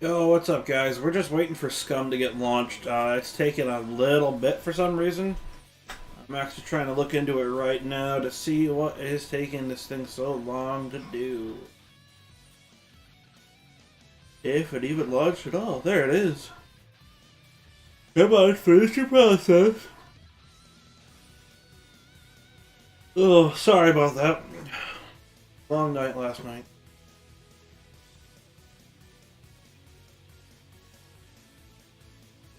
Yo, what's up, guys? We're just waiting for Scum to get launched. It's taking a little bit for some reason. I'm actually trying to look into it right now to see what is taking this thing so long to do. If it even launched at all. There it is. Come on, finish your process. Oh, sorry about that. Long night last night.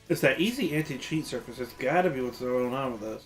It's that easy anti-cheat surface. It's gotta be what's going on with this.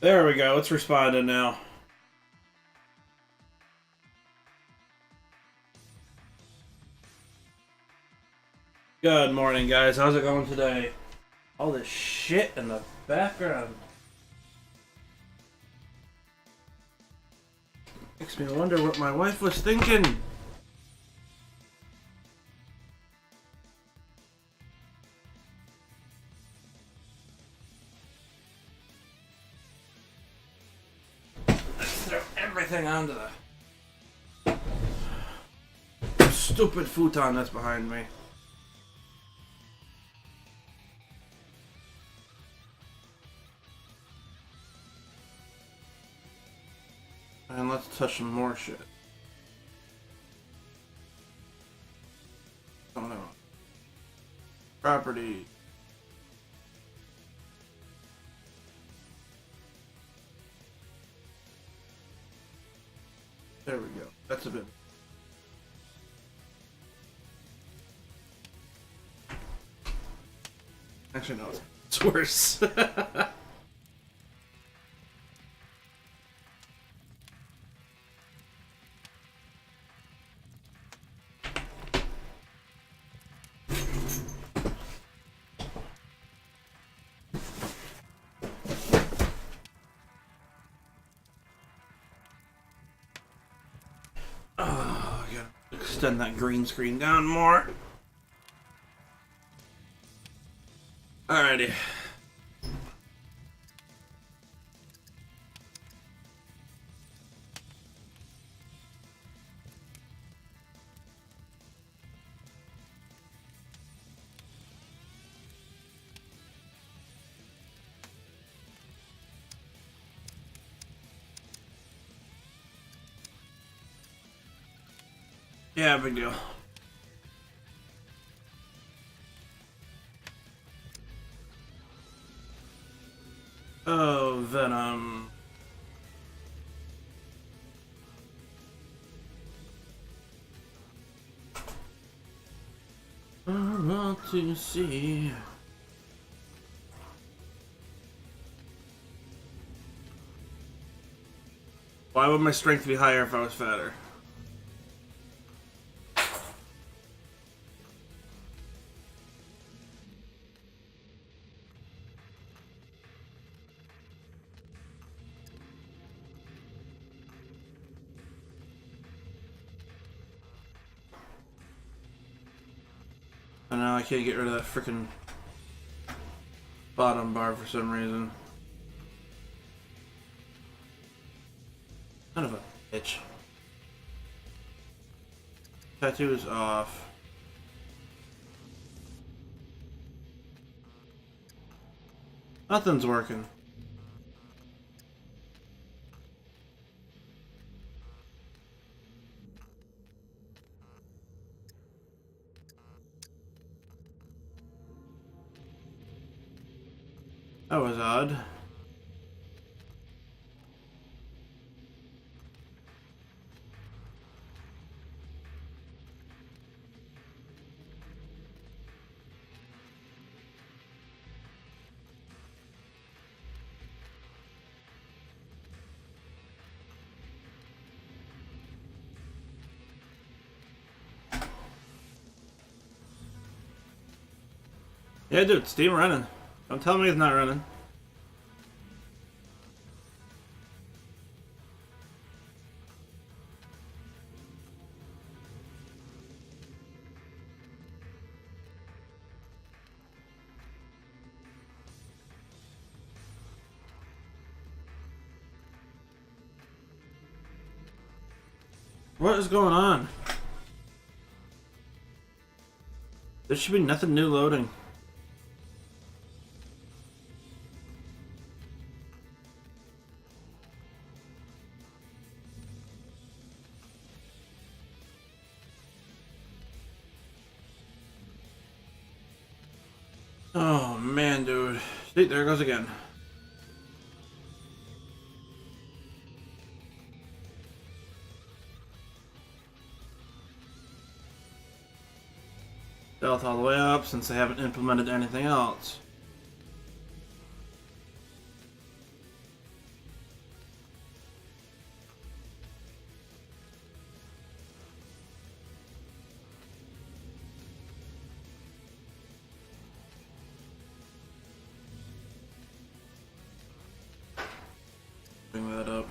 There we go. It's responding now. Good morning, guys. How's it going today? All this shit in the background makes me wonder what my wife was thinking. Let's throw everything onto the stupid futon that's behind me. And let's touch some more shit. Oh no. Property. There we go. That's a bit. Actually, no. It's worse. Oh, I gotta extend that green screen down more. Alrighty. Yeah, big deal. Oh, Venom. I want to see. Why would my strength be higher if I was fatter? I can't get rid of that freaking bottom bar for some reason. Son of a bitch. Tattoo is off. Nothing's working. That was odd. Yeah, dude, Steam running. Don't tell me it's not running. What is going on? There should be nothing new loading. Oh man, dude. See, there it goes again. Stealth all the way up since they haven't implemented anything else. Bring that up.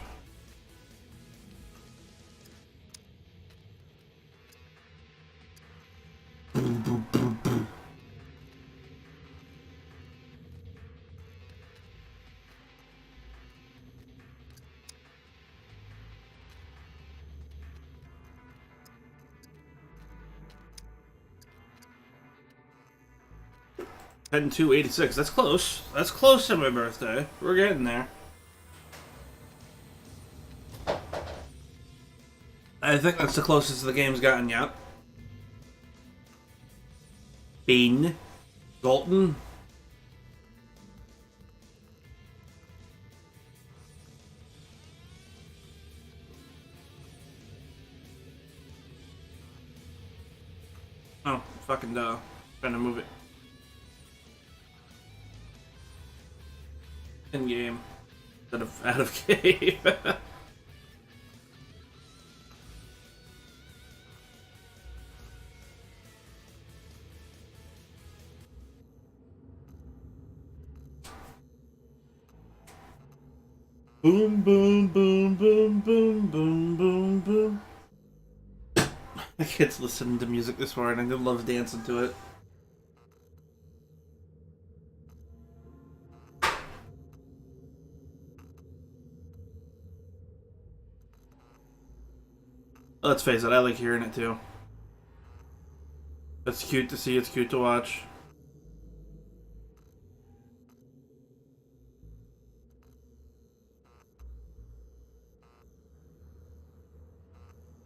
Boom, boom, boom, boom. Heading 286. That's close. That's close to my birthday. We're getting there. I think that's the closest the game's gotten yet. Bean. Galton. Oh, fucking duh. Trying to move it. In game. Instead of out of game. Boom, boom, boom, boom, boom, boom, boom, boom. My kid's listening to music this morning. They love dancing to it. Let's face it, I like hearing it too. It's cute to see, it's cute to watch.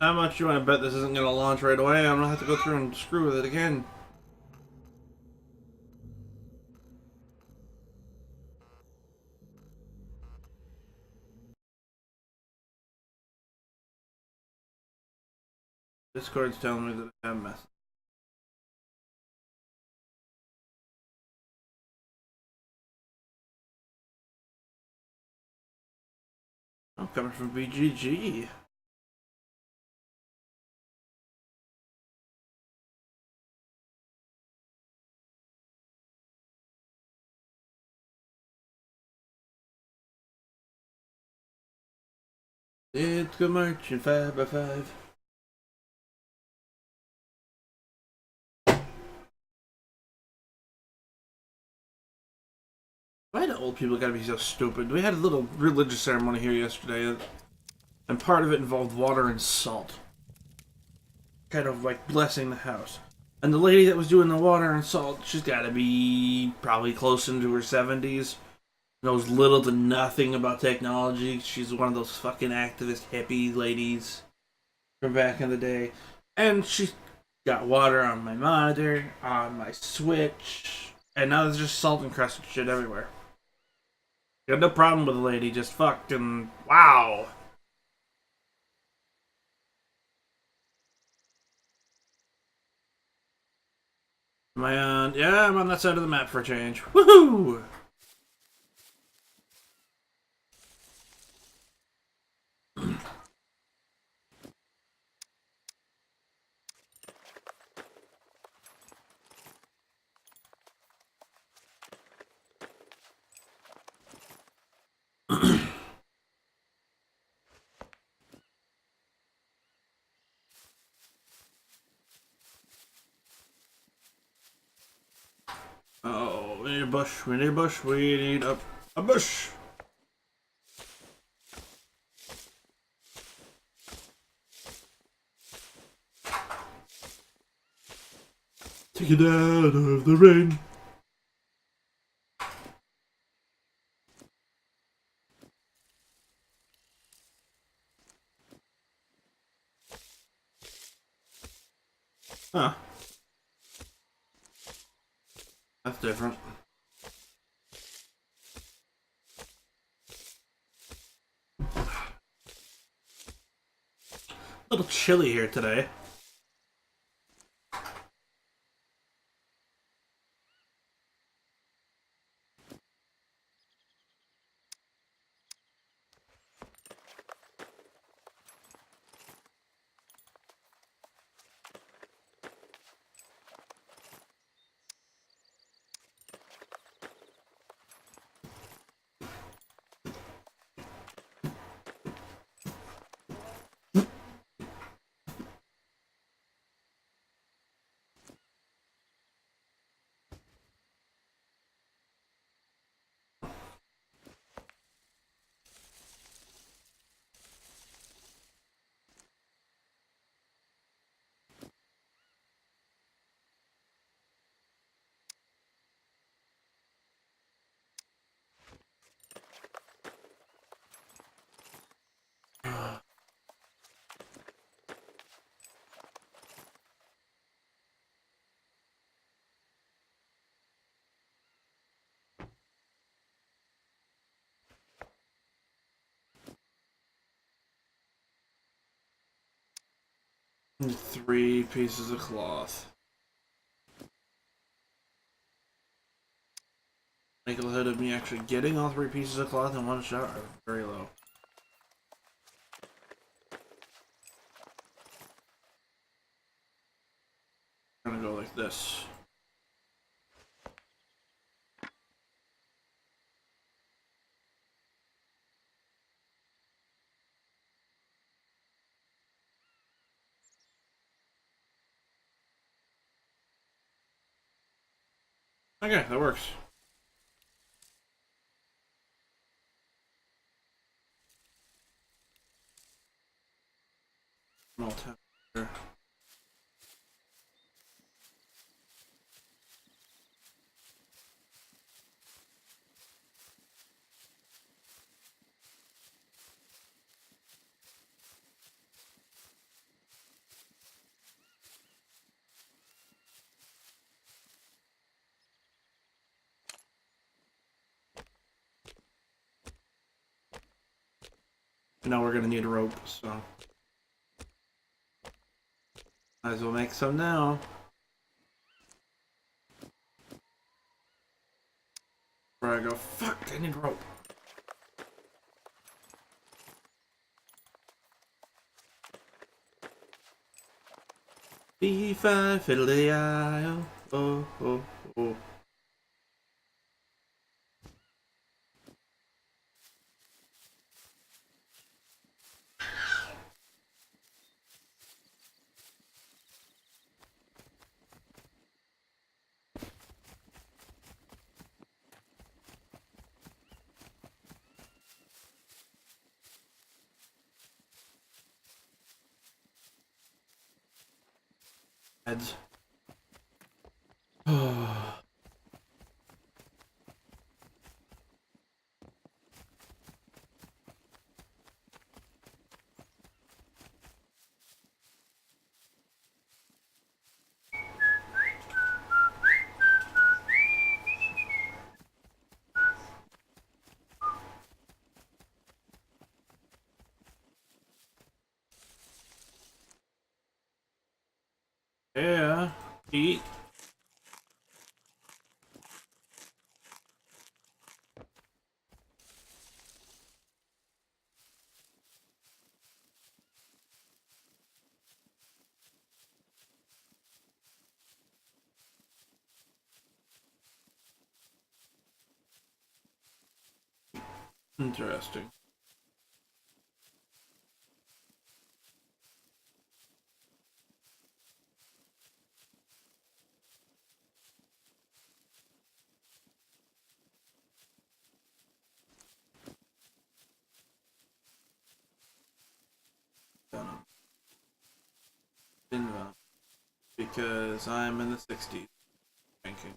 How much you want to bet this isn't going to launch right away? I'm going to have to go through and screw with it again. Discord's telling me that I have messed. I'm coming from BGG. It's good marching 5 by 5. Why do old people gotta be so stupid? We had a little religious ceremony here yesterday, and part of it involved water and salt. Kind of like blessing the house. And the lady that was doing the water and salt, she's gotta be probably close into her 70s. Knows little to nothing about technology. She's one of those fucking activist hippie ladies from back in the day. And she's got water on my monitor, on my Switch, and now there's just salt encrusted shit everywhere. Got no problem with the lady, just fucking wow. Am I on? Yeah, I'm on that side of the map for a change. Woohoo! Oh, we need a bush. We need a bush. We need a bush. Take it out of the rain. Huh. That's different. A little chilly here today. Three pieces of cloth. Likelihood of me actually getting all three pieces of cloth in one shot are very low. I'm gonna go like this. Okay, that works. All temperature. Now we're gonna need a rope, so might as well make some now. Where I go, fuck, I need rope. B5 fiddly-I-O, oh, oh, oh. Heads. Yeah, eat. Interesting. Because I'm in the 60s ranking.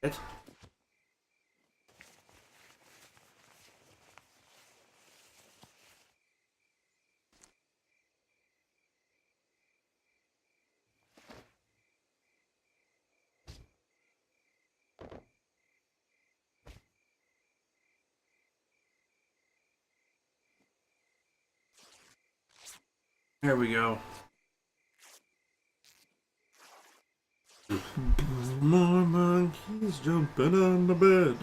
Shit. Here we go. More monkeys jumping on the bed.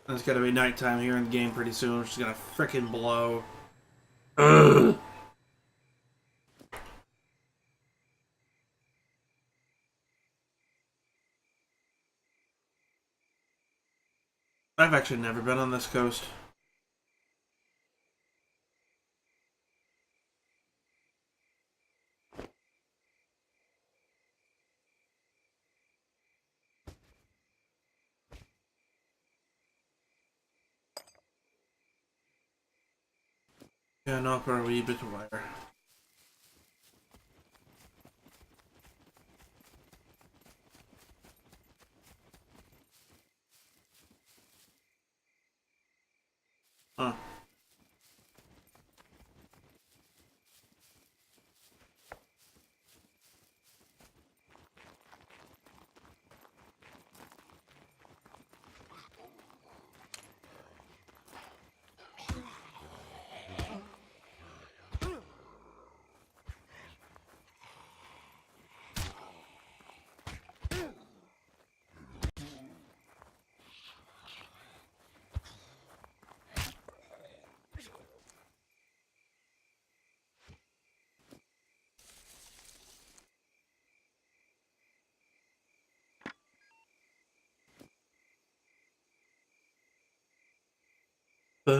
It's gotta be nighttime here in the game pretty soon, which is gonna frickin' blow. Ugh. I've actually never been on this coast. Yeah, not for a wee bit of wire. Huh. Hang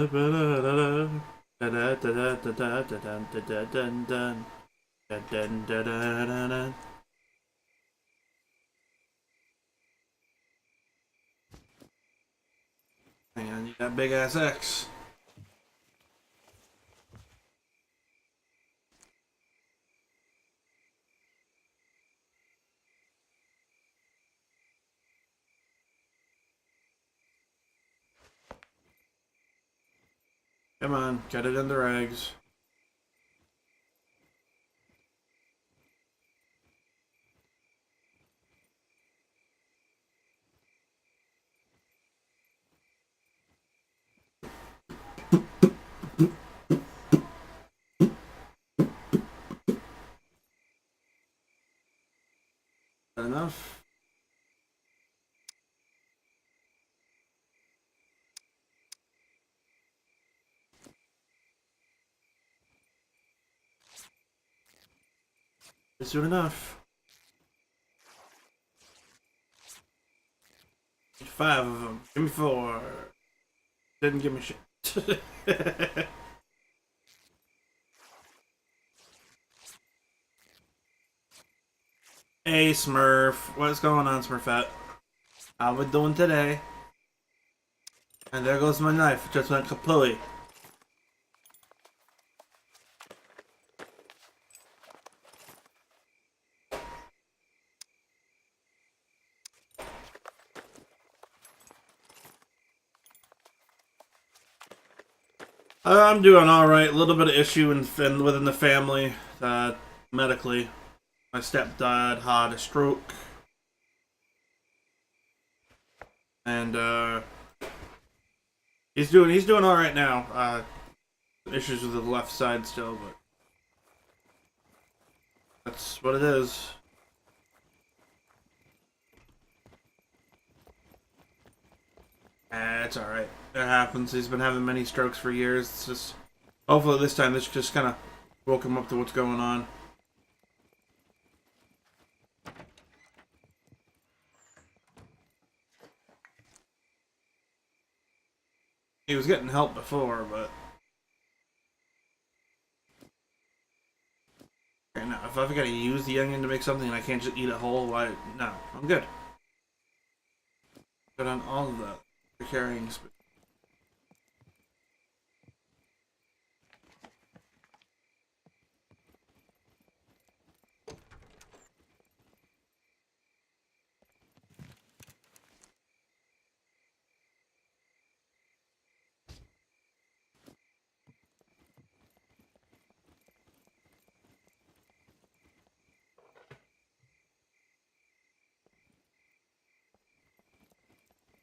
on, I need that big ass X. Come on, cut it in the rags. soon enough. 5 of them. Give me 4. Didn't give me shit. Hey Smurf, what's going on, Smurfette? How we doing today? And there goes my knife, just went kapooey. I'm doing alright. A little bit of issue within the family, medically. My stepdad had a stroke. And, he's doing alright now. Issues with the left side still, but that's what it is. It's alright. It happens. He's been having many strokes for years. It's just, hopefully this time this just kind of woke him up to what's going on. He was getting help before, but okay, now if I've got to use the onion to make something and I can't just eat it whole, why? No, I'm good. Good on all of that. You're carrying space.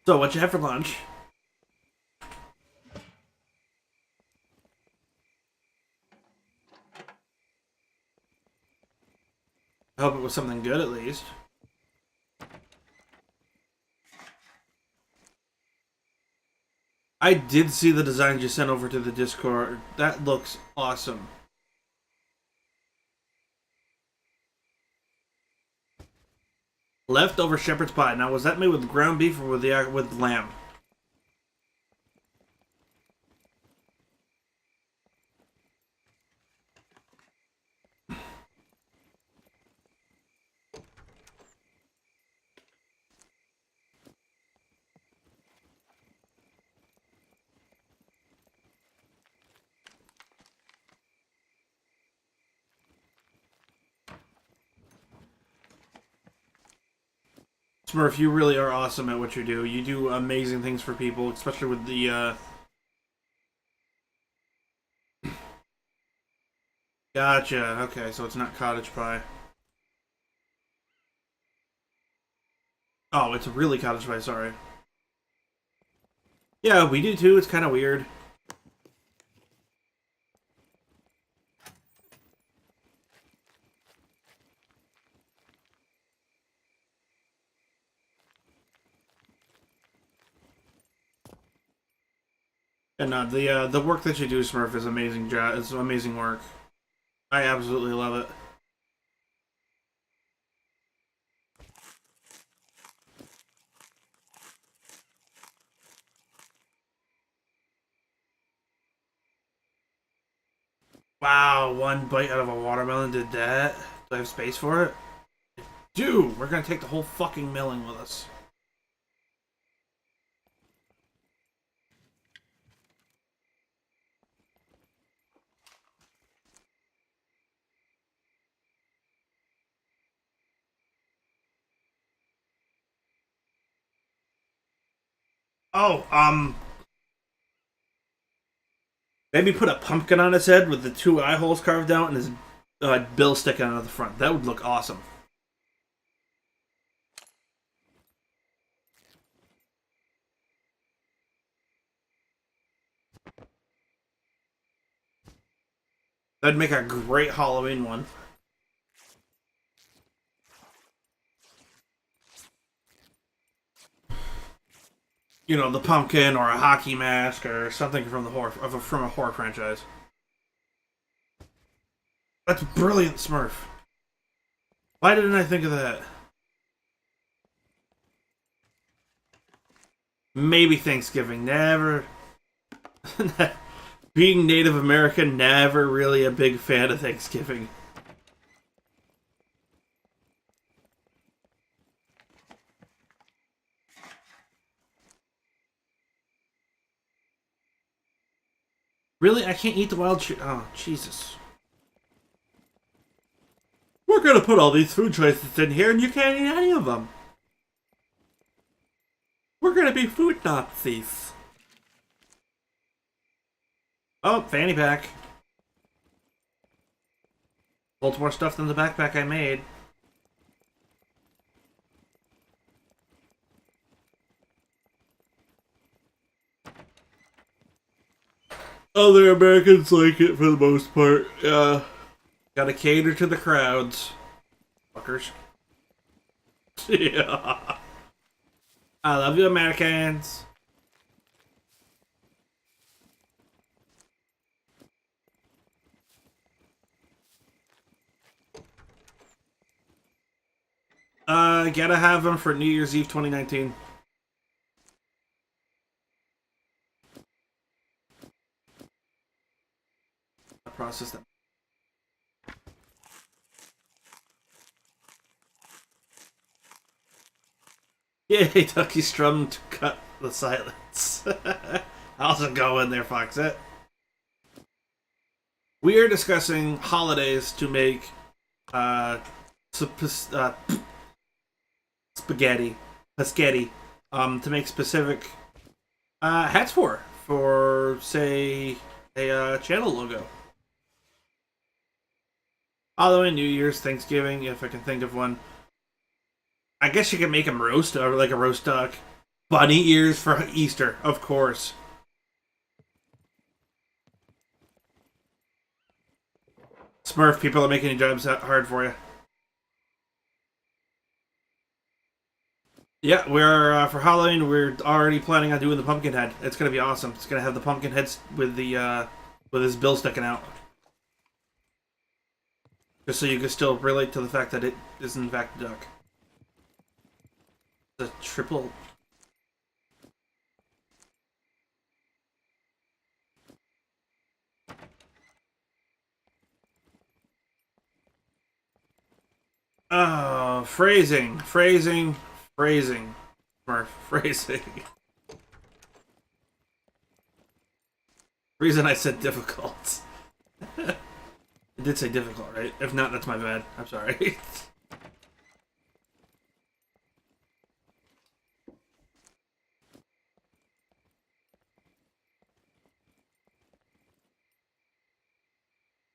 So, what you have for lunch? I hope it was something good at least. I did see the designs you sent over to the Discord. That looks awesome. Leftover shepherd's pie. Now, was that made with ground beef or with lamb? Smurf, you really are awesome at what you do. You do amazing things for people, especially with the, Gotcha. Okay, so it's not cottage pie. Oh, it's really cottage pie, sorry. Yeah, we do too. It's kind of weird. And the work that you do, Smurf, is amazing. It's amazing work. I absolutely love it. Wow, one bite out of a watermelon did that. Do I have space for it? Dude, we're gonna take the whole fucking milling with us. Oh, maybe put a pumpkin on his head with the 2 eye holes carved out and his bill sticking out of the front. That would look awesome. That'd make a great Halloween one. You know, the pumpkin or a hockey mask or something from a horror franchise. That's brilliant, Smurf. Why didn't I think of that? Maybe Thanksgiving. Never. Being Native American, never really a big fan of Thanksgiving. Really? I can't eat the wild oh, Jesus. We're gonna put all these food choices in here and you can't eat any of them. We're gonna be food Nazis. Oh, fanny pack. Holds more stuff than the backpack I made. Other Americans like it for the most part. Yeah. Gotta cater to the crowds. Fuckers. Yeah. I love you, Americans. Gotta have them for New Year's Eve 2019. I processed them. Yay, Ducky Strum to cut the silence. How's it going there, Foxette? We are discussing holidays to make spaghetti, to make specific hats for say a channel logo. Halloween, New Year's, Thanksgiving, if I can think of one. I guess you can make them roast, or like a roast duck. Bunny ears for Easter, of course. Smurf, people are making your jobs hard for you. Yeah, we're for Halloween. We're already planning on doing the pumpkin head. It's gonna be awesome. It's gonna have the pumpkin heads with the with his bill sticking out, just so you can still relate to the fact that it is in fact a duck. The triple. Oh, phrasing. Smurf, phrasing. Reason I said difficult. I did say difficult, right? If not, that's my bad. I'm sorry.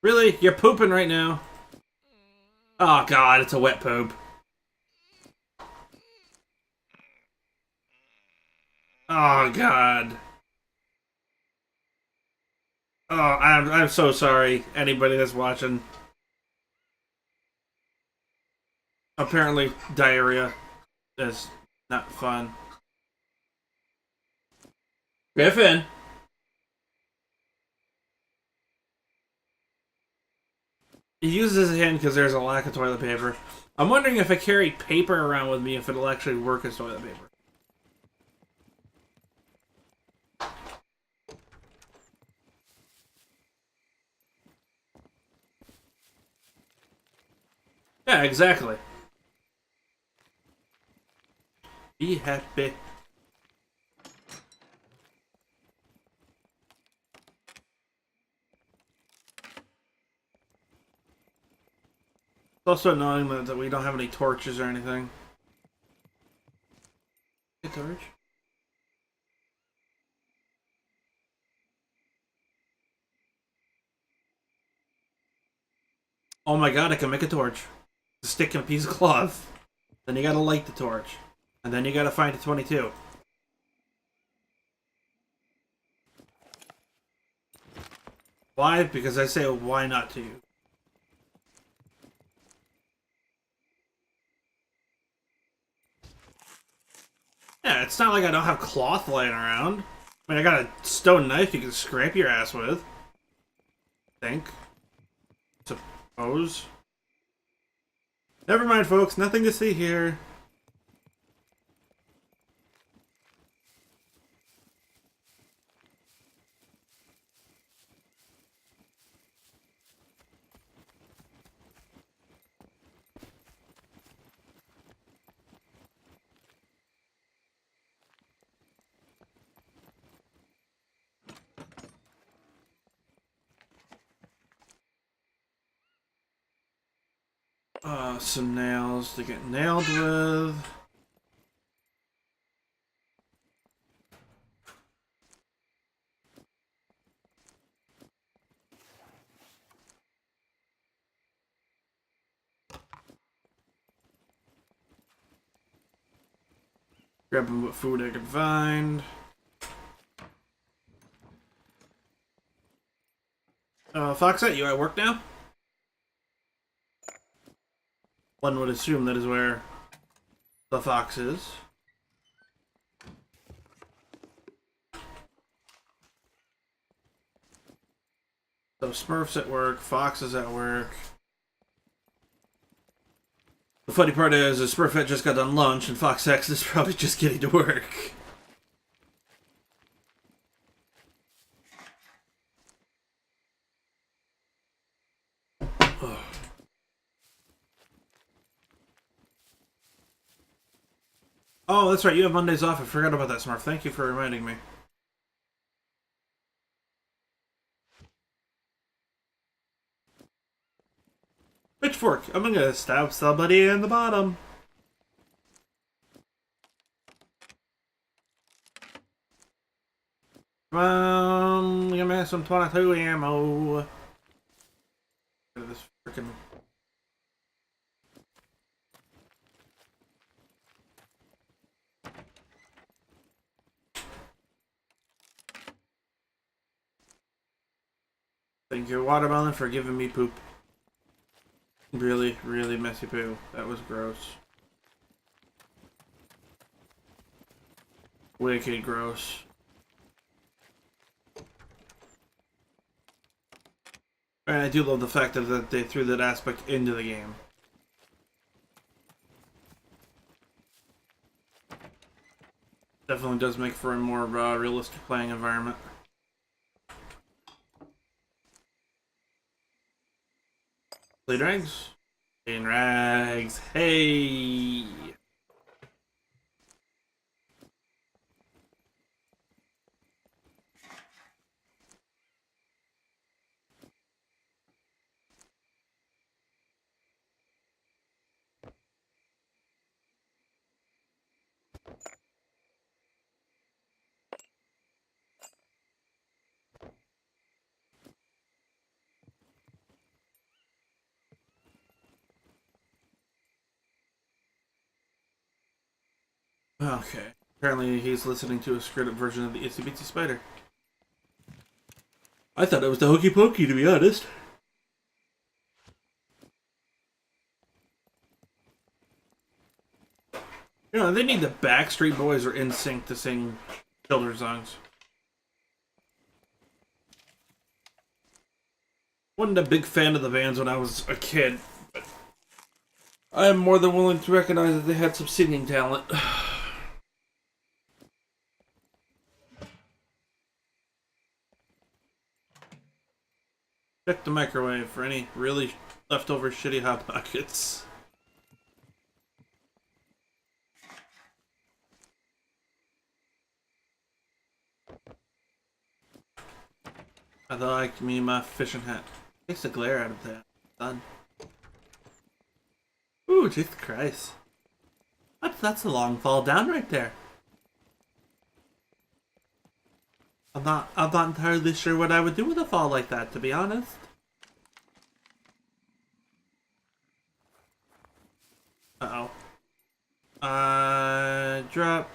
Really? You're pooping right now? Oh god, it's a wet poop. Oh god. Oh, I'm so sorry. Anybody that's watching. Apparently, diarrhea is not fun. Griffin. He uses his hand because there's a lack of toilet paper. I'm wondering if I carry paper around with me if it'll actually work as toilet paper. Yeah, exactly. Be happy. It's also annoying that we don't have any torches or anything. A torch? Oh my god, I can make a torch. A stick and a piece of cloth. Then you gotta light the torch. And then you gotta find a 22. Why? Because I say why not to you. Yeah, it's not like I don't have cloth lying around. I mean, I got a stone knife you can scrape your ass with. I think. Suppose. Never mind, folks. Nothing to see here. Some nails to get nailed with. Grabbing what food I can find. Foxette, you at work now? One would assume that is where the fox is. So Smurf's at work, Fox is at work. The funny part is Smurfette just got done lunch and Fox X is probably just getting to work. Oh, that's right, you have Mondays off. I forgot about that, Smurf. Thank you for reminding me. Pitchfork, I'm gonna stab somebody in the bottom. Give me some 22 ammo. This freaking. Thank you, watermelon, for giving me poop. Really, really messy poo. That was gross. Wicked gross. And I do love the fact that they threw that aspect into the game. Definitely does make for a more realistic playing environment. Clean rags. Clean rags. Hey! Okay. Apparently he's listening to a scripted version of the Itsy Bitsy Spider. I thought it was the Hokey Pokey, to be honest. You know, they need the Backstreet Boys or NSYNC to sing children's songs. Wasn't a big fan of the bands when I was a kid, but I am more than willing to recognize that they had some singing talent. Check the microwave for any really leftover shitty Hot Pockets. I like me my fishing hat. Takes the glare out of that. Done. Ooh, Jesus Christ. That's a long fall down right there. I'm not entirely sure what I would do with a fall like that, to be honest. Uh-oh. Drop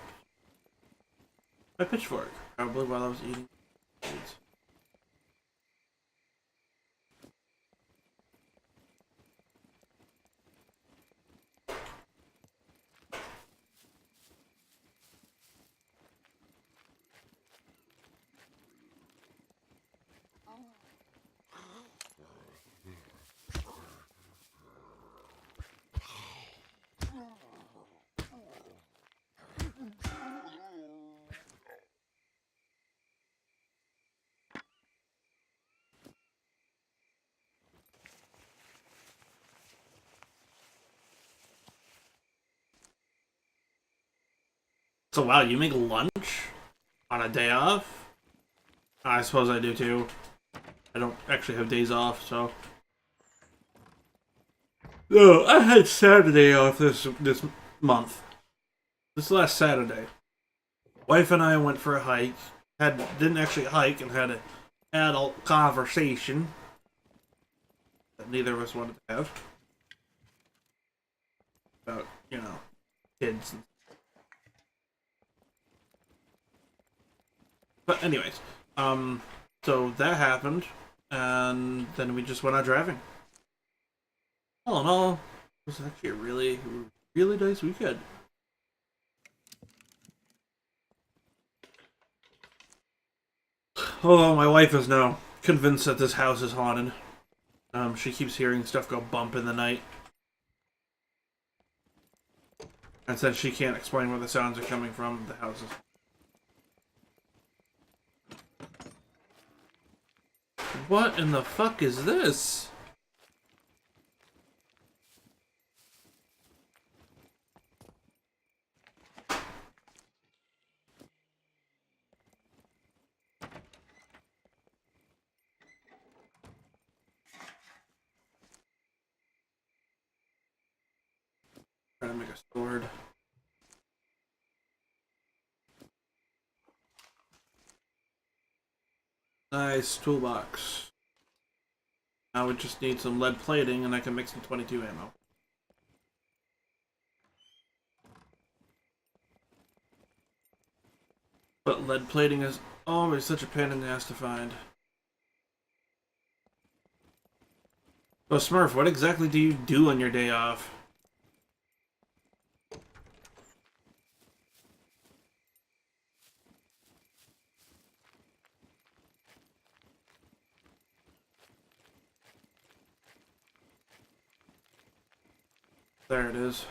my pitchfork. Probably while I was eating foods. So wow, you make lunch on a day off? I suppose I do too. I don't actually have days off, so. No, I had Saturday off this month. This last Saturday. Wife and I went for a hike. Didn't actually hike and had an adult conversation that neither of us wanted to have. About, kids. But anyways, so that happened, and then we just went out driving. All in all, it was actually a really, really nice weekend. Although my wife is now convinced that this house is haunted. She keeps hearing stuff go bump in the night. And says she can't explain where the sounds are coming from. The house is... What in the fuck is this? Trying to make a sword. Nice toolbox. Now we just need some lead plating and I can make some 22 ammo. But lead plating is always such a pain in the ass to find. So Smurf, what exactly do you do on your day off? There it is.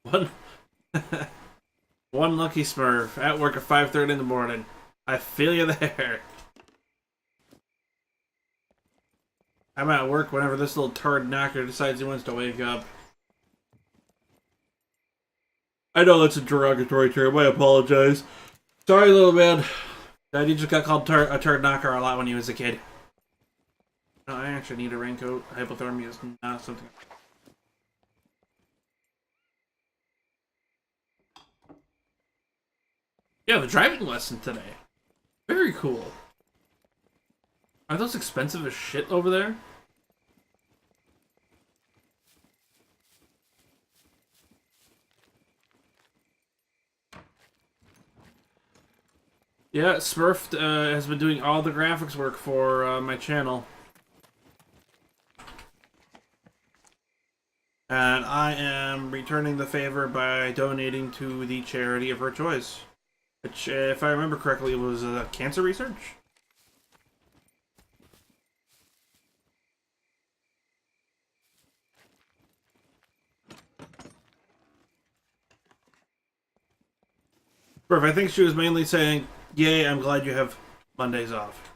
One, one lucky Smurf at work at 5:30 in the morning. I feel you there. I'm at work whenever this little turd knocker decides he wants to wake up. I know that's a derogatory term. I apologize. Sorry, little man. Daddy just got called a turd knocker a lot when he was a kid. No, I actually need a raincoat. Hypothermia is not something. Yeah, the driving lesson today. Very cool. Are those expensive as shit over there? Yeah, Smurf has been doing all the graphics work for my channel. And I am returning the favor by donating to the charity of her choice. Which, if I remember correctly, was cancer research? Smurf, I think she was mainly saying, yay, I'm glad you have Mondays off.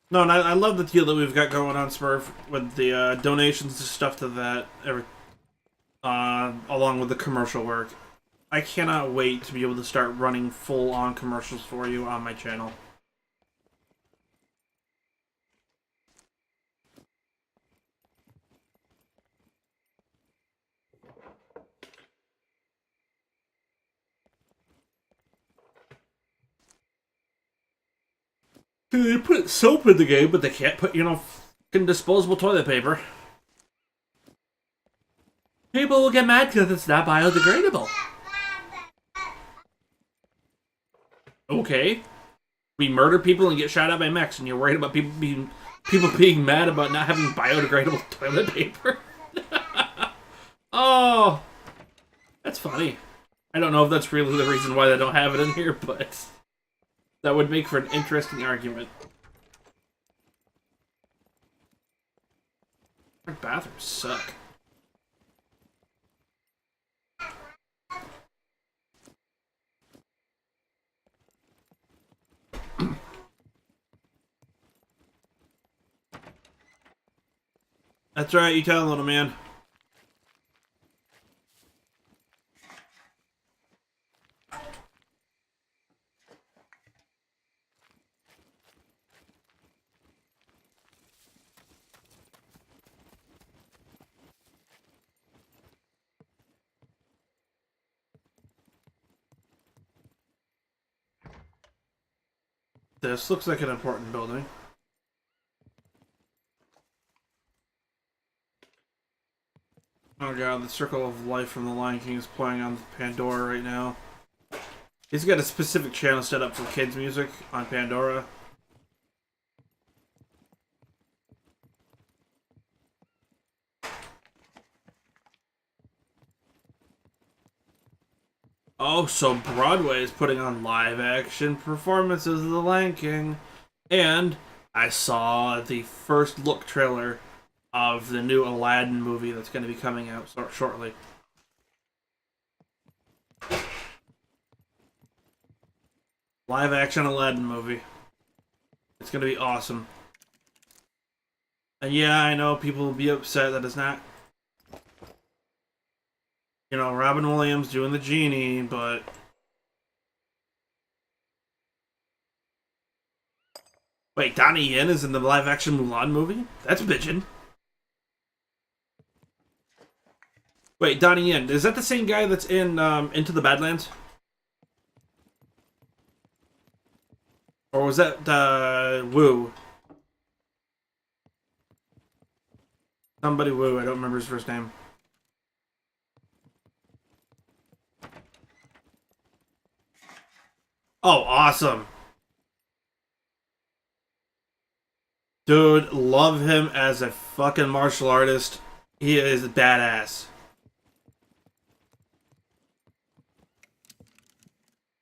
No, and I love the deal that we've got going on, Smurf, with the donations and stuff to that, along with the commercial work. I cannot wait to be able to start running full-on commercials for you on my channel. They put soap in the game, but they can't put, fucking disposable toilet paper. People will get mad because it's not biodegradable. Okay. We murder people and get shot at by mechs, and you're worried about people being mad about not having biodegradable toilet paper? Oh, that's funny. I don't know if that's really the reason why they don't have it in here, but that would make for an interesting argument. Our bathrooms suck. That's right, you tell, little man. This looks like an important building. Oh god, the Circle of Life from The Lion King is playing on Pandora right now. He's got a specific channel set up for kids' music on Pandora. Oh, so Broadway is putting on live-action performances of The Lion King. And I saw the first look trailer of the new Aladdin movie that's going to be coming out shortly. Live-action Aladdin movie. It's going to be awesome. And yeah, I know people will be upset that it's not, you know, Robin Williams doing the genie, but wait, Donnie Yen is in the live-action Mulan movie? That's bitchin'. Wait, Donnie Yen, is that the same guy that's in Into the Badlands? Or was that Wu? Somebody Wu, I don't remember his first name. Oh, awesome. Dude, love him as a fucking martial artist. He is badass.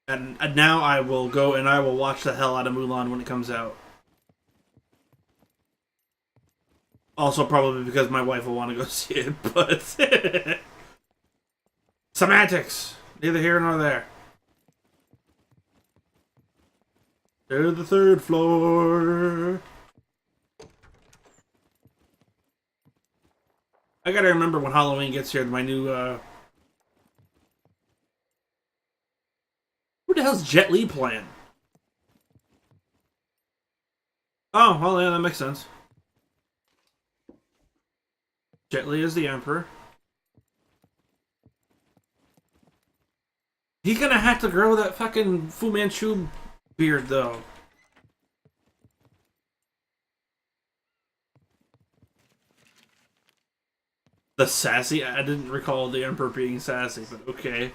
And now I will go and I will watch the hell out of Mulan when it comes out. Also, probably because my wife will want to go see it, but semantics. Neither here nor there. To the third floor. I gotta remember when Halloween gets here, my new, who the hell's Jet Li playing? Oh, well, yeah, that makes sense. Jet Li is the Emperor. He's gonna have to grow that fucking Fu Manchu beard, though. The sassy? I didn't recall the Emperor being sassy, but okay.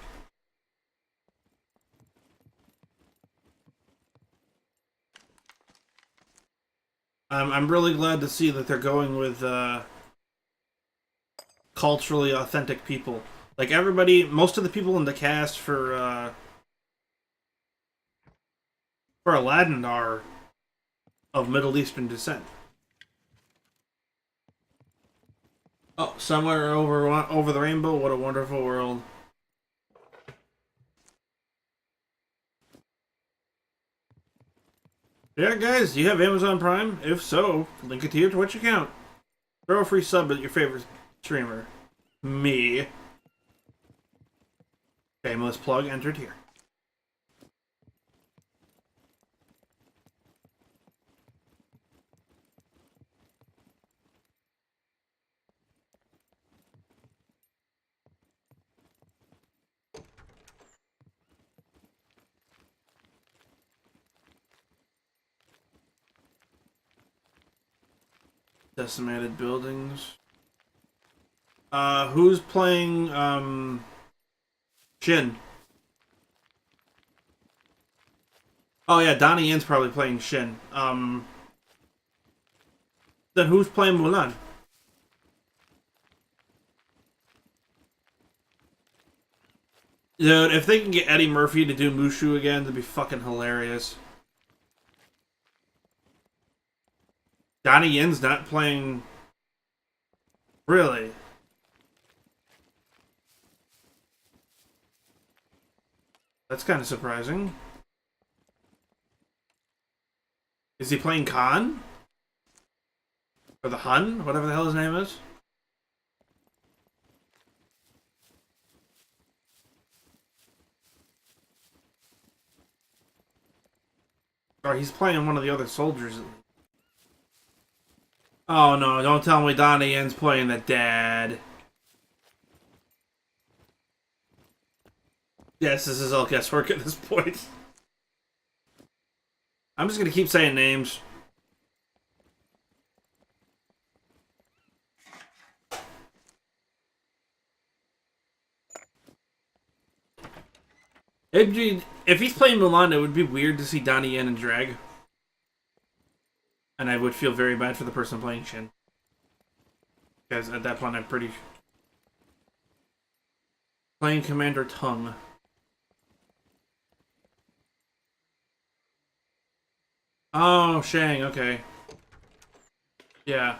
I'm really glad to see that they're going with culturally authentic people. Like everybody, most of the people in the cast for Aladdin are of Middle Eastern descent. Oh, somewhere over the rainbow. What a wonderful world. Yeah, guys, do you have Amazon Prime? If so, link it to your Twitch account. Throw a free sub at your favorite streamer. Me. Shameless plug entered here. Decimated buildings. Who's playing, Shin? Oh yeah, Donnie Yen's probably playing Shin. Then who's playing Mulan? Dude, if they can get Eddie Murphy to do Mushu again, that'd be fucking hilarious. Donnie Yen's not playing... Really? That's kind of surprising. Is he playing Khan? Or the Hun? Whatever the hell his name is? Or he's playing one of the other soldiers. Oh no, don't tell me Donnie Yen's playing the dad. Yes, this is all guesswork at this point. I'm just gonna keep saying names. If he's playing Mulan, it would be weird to see Donnie Yen in drag. And I would feel very bad for the person playing Shin. Because at that point, I'm pretty... Playing Commander Tung. Oh, Shang, okay. Yeah.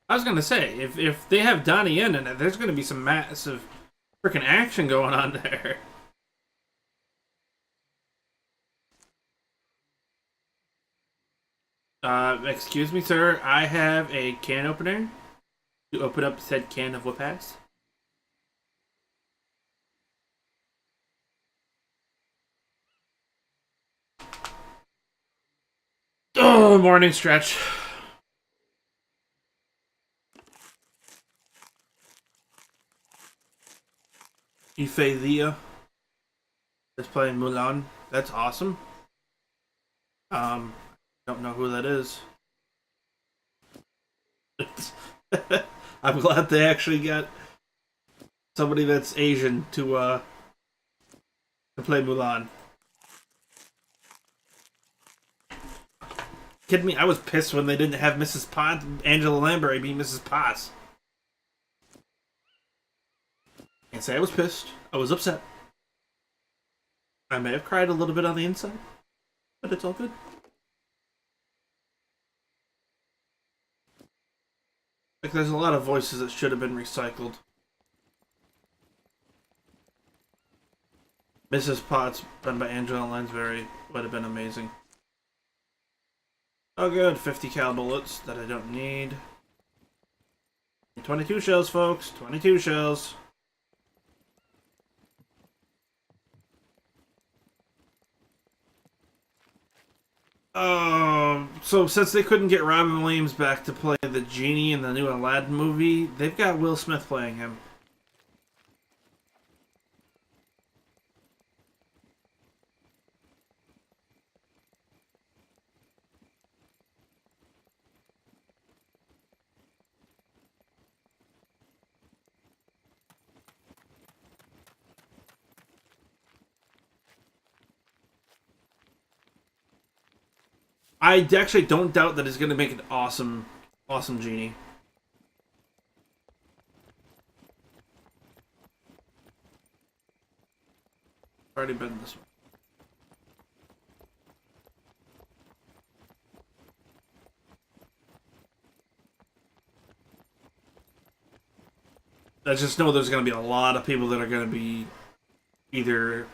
I was gonna say, if they have Donnie Yen in it, there's gonna be some massive freaking action going on there. Excuse me, sir. I have a can opener to open up said can of Whipass. Oh, morning stretch. Ife Thea is playing Mulan. That's awesome. Don't know who that is. I'm glad they actually got somebody that's Asian to play Mulan. Kidding me? I was pissed when they didn't have Mrs. Potts, Angela Lansbury be Mrs. Potts. Can't say I was pissed. I was upset. I may have cried a little bit on the inside, but it's all good. Like, there's a lot of voices that should have been recycled. Mrs. Potts, done by Angela Lansbury, would have been amazing. Oh good, 50 cal bullets that I don't need. 22 shells, folks. 22 shells. So since they couldn't get Robin Williams back to play the genie in the new Aladdin movie, they've got Will Smith playing him. I actually don't doubt that he's going to make an awesome, awesome genie. Already been this one. I just know there's going to be a lot of people that are going to be either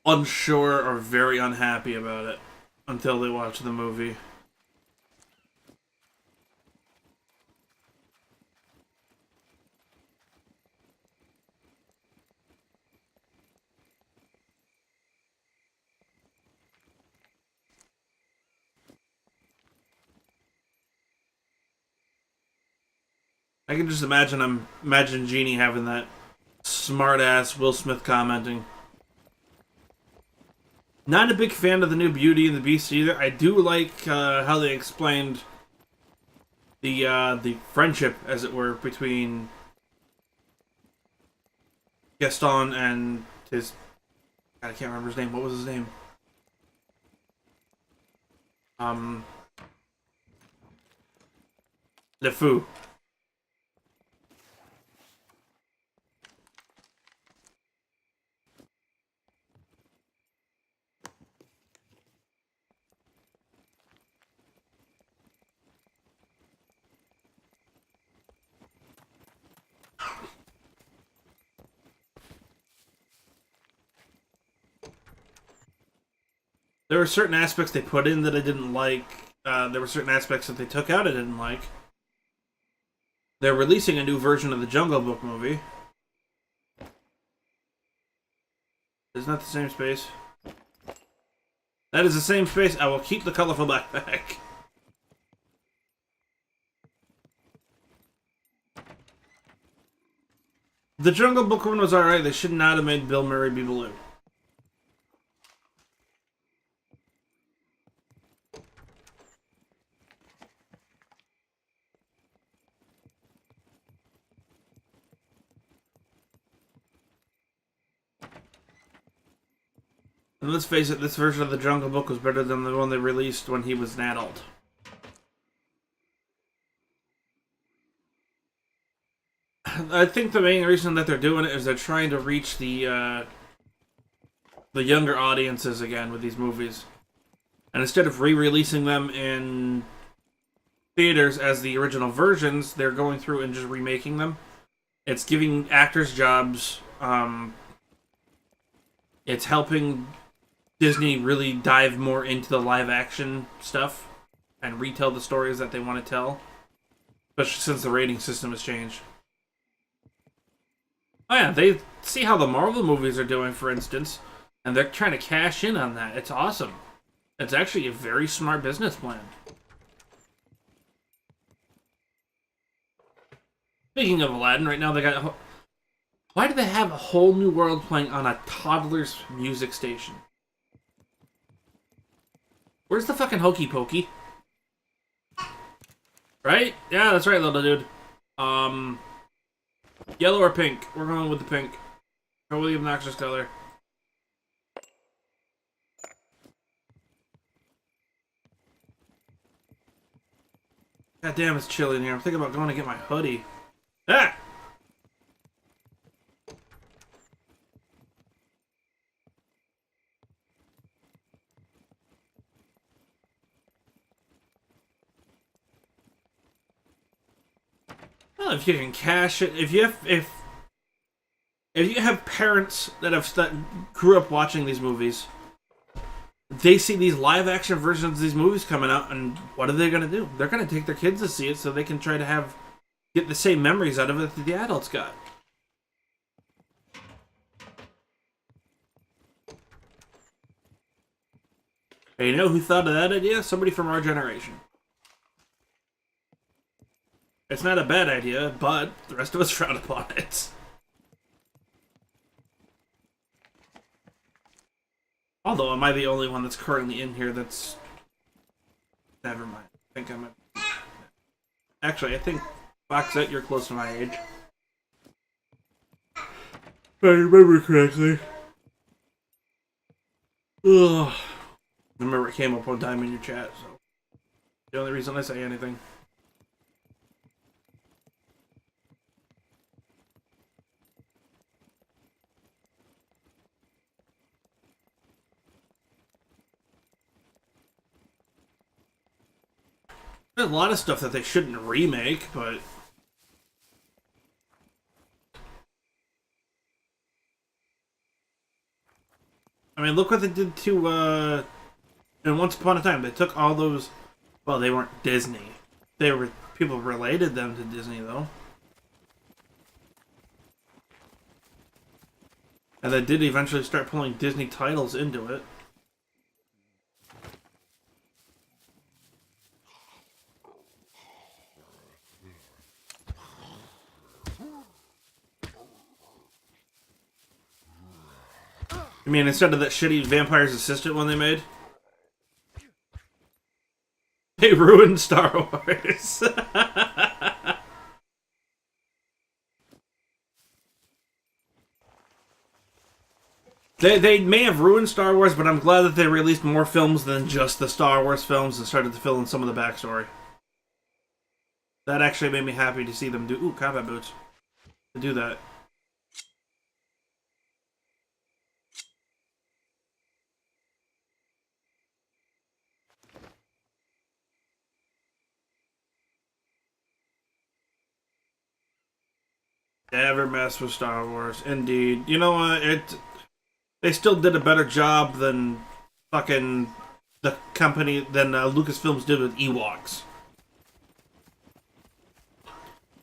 unsure or very unhappy about it until they watch the movie. I can just imagine Genie having that smart ass Will Smith commenting. Not a big fan of the new Beauty and the Beast either. I do like how they explained the friendship, as it were, between Gaston and his... God, I can't remember his name. What was his name? LeFou. There were certain aspects they put in that I didn't like. There were certain aspects that they took out I didn't like. They're releasing a new version of the Jungle Book movie. Isn't that the same space? That is the same space. I will keep the colorful backpack. The Jungle Book one was alright. They should not have made Bill Murray be blue. And let's face it, this version of the Jungle Book was better than the one they released when he was an adult. I think the main reason that they're doing it is they're trying to reach the younger audiences again with these movies. And instead of re-releasing them in theaters as the original versions, they're going through and just remaking them. It's giving actors jobs. It's helping Disney really dive more into the live-action stuff and retell the stories that they want to tell. Especially since the rating system has changed. Oh yeah, they see how the Marvel movies are doing, for instance, and they're trying to cash in on that. It's awesome. It's actually a very smart business plan. Speaking of Aladdin, right now they got... Why do they have a whole new world playing on a toddler's music station? Where's the fucking Hokey Pokey? Right? Yeah, that's right, little dude. Yellow or pink? We're going with the pink. Go with the obnoxious color. God damn, it's chilly in here. I'm thinking about going to get my hoodie. Ah! Well, if you can cash it, if you have parents that grew up watching these movies, they see these live action versions of these movies coming out, and what are they going to do? They're going to take their kids to see it so they can try to get the same memories out of it that the adults got. Hey, you know who thought of that idea? Somebody from our generation. It's not a bad idea, but the rest of us frown upon it. Although, am I the only one that's currently in here that's... Never mind. I think I'm... Actually, I think, Foxette, you're close to my age. If I remember correctly. Ugh. I remember it came up one time in your chat, so... The only reason I say anything. There's a lot of stuff that they shouldn't remake, but... I mean, look what they did to, in Once Upon a Time. They took all those... Well, they weren't Disney. They were... People related them to Disney, though. And they did eventually start pulling Disney titles into it. I mean, instead of that shitty Vampire's Assistant one they made, they ruined Star Wars. They may have ruined Star Wars, but I'm glad that they released more films than just the Star Wars films and started to fill in some of the backstory. That actually made me happy to see them do... Ooh, combat boots. To do that. Never mess with Star Wars. Indeed. You know what? They still did a better job than fucking the company than Lucasfilms did with Ewoks.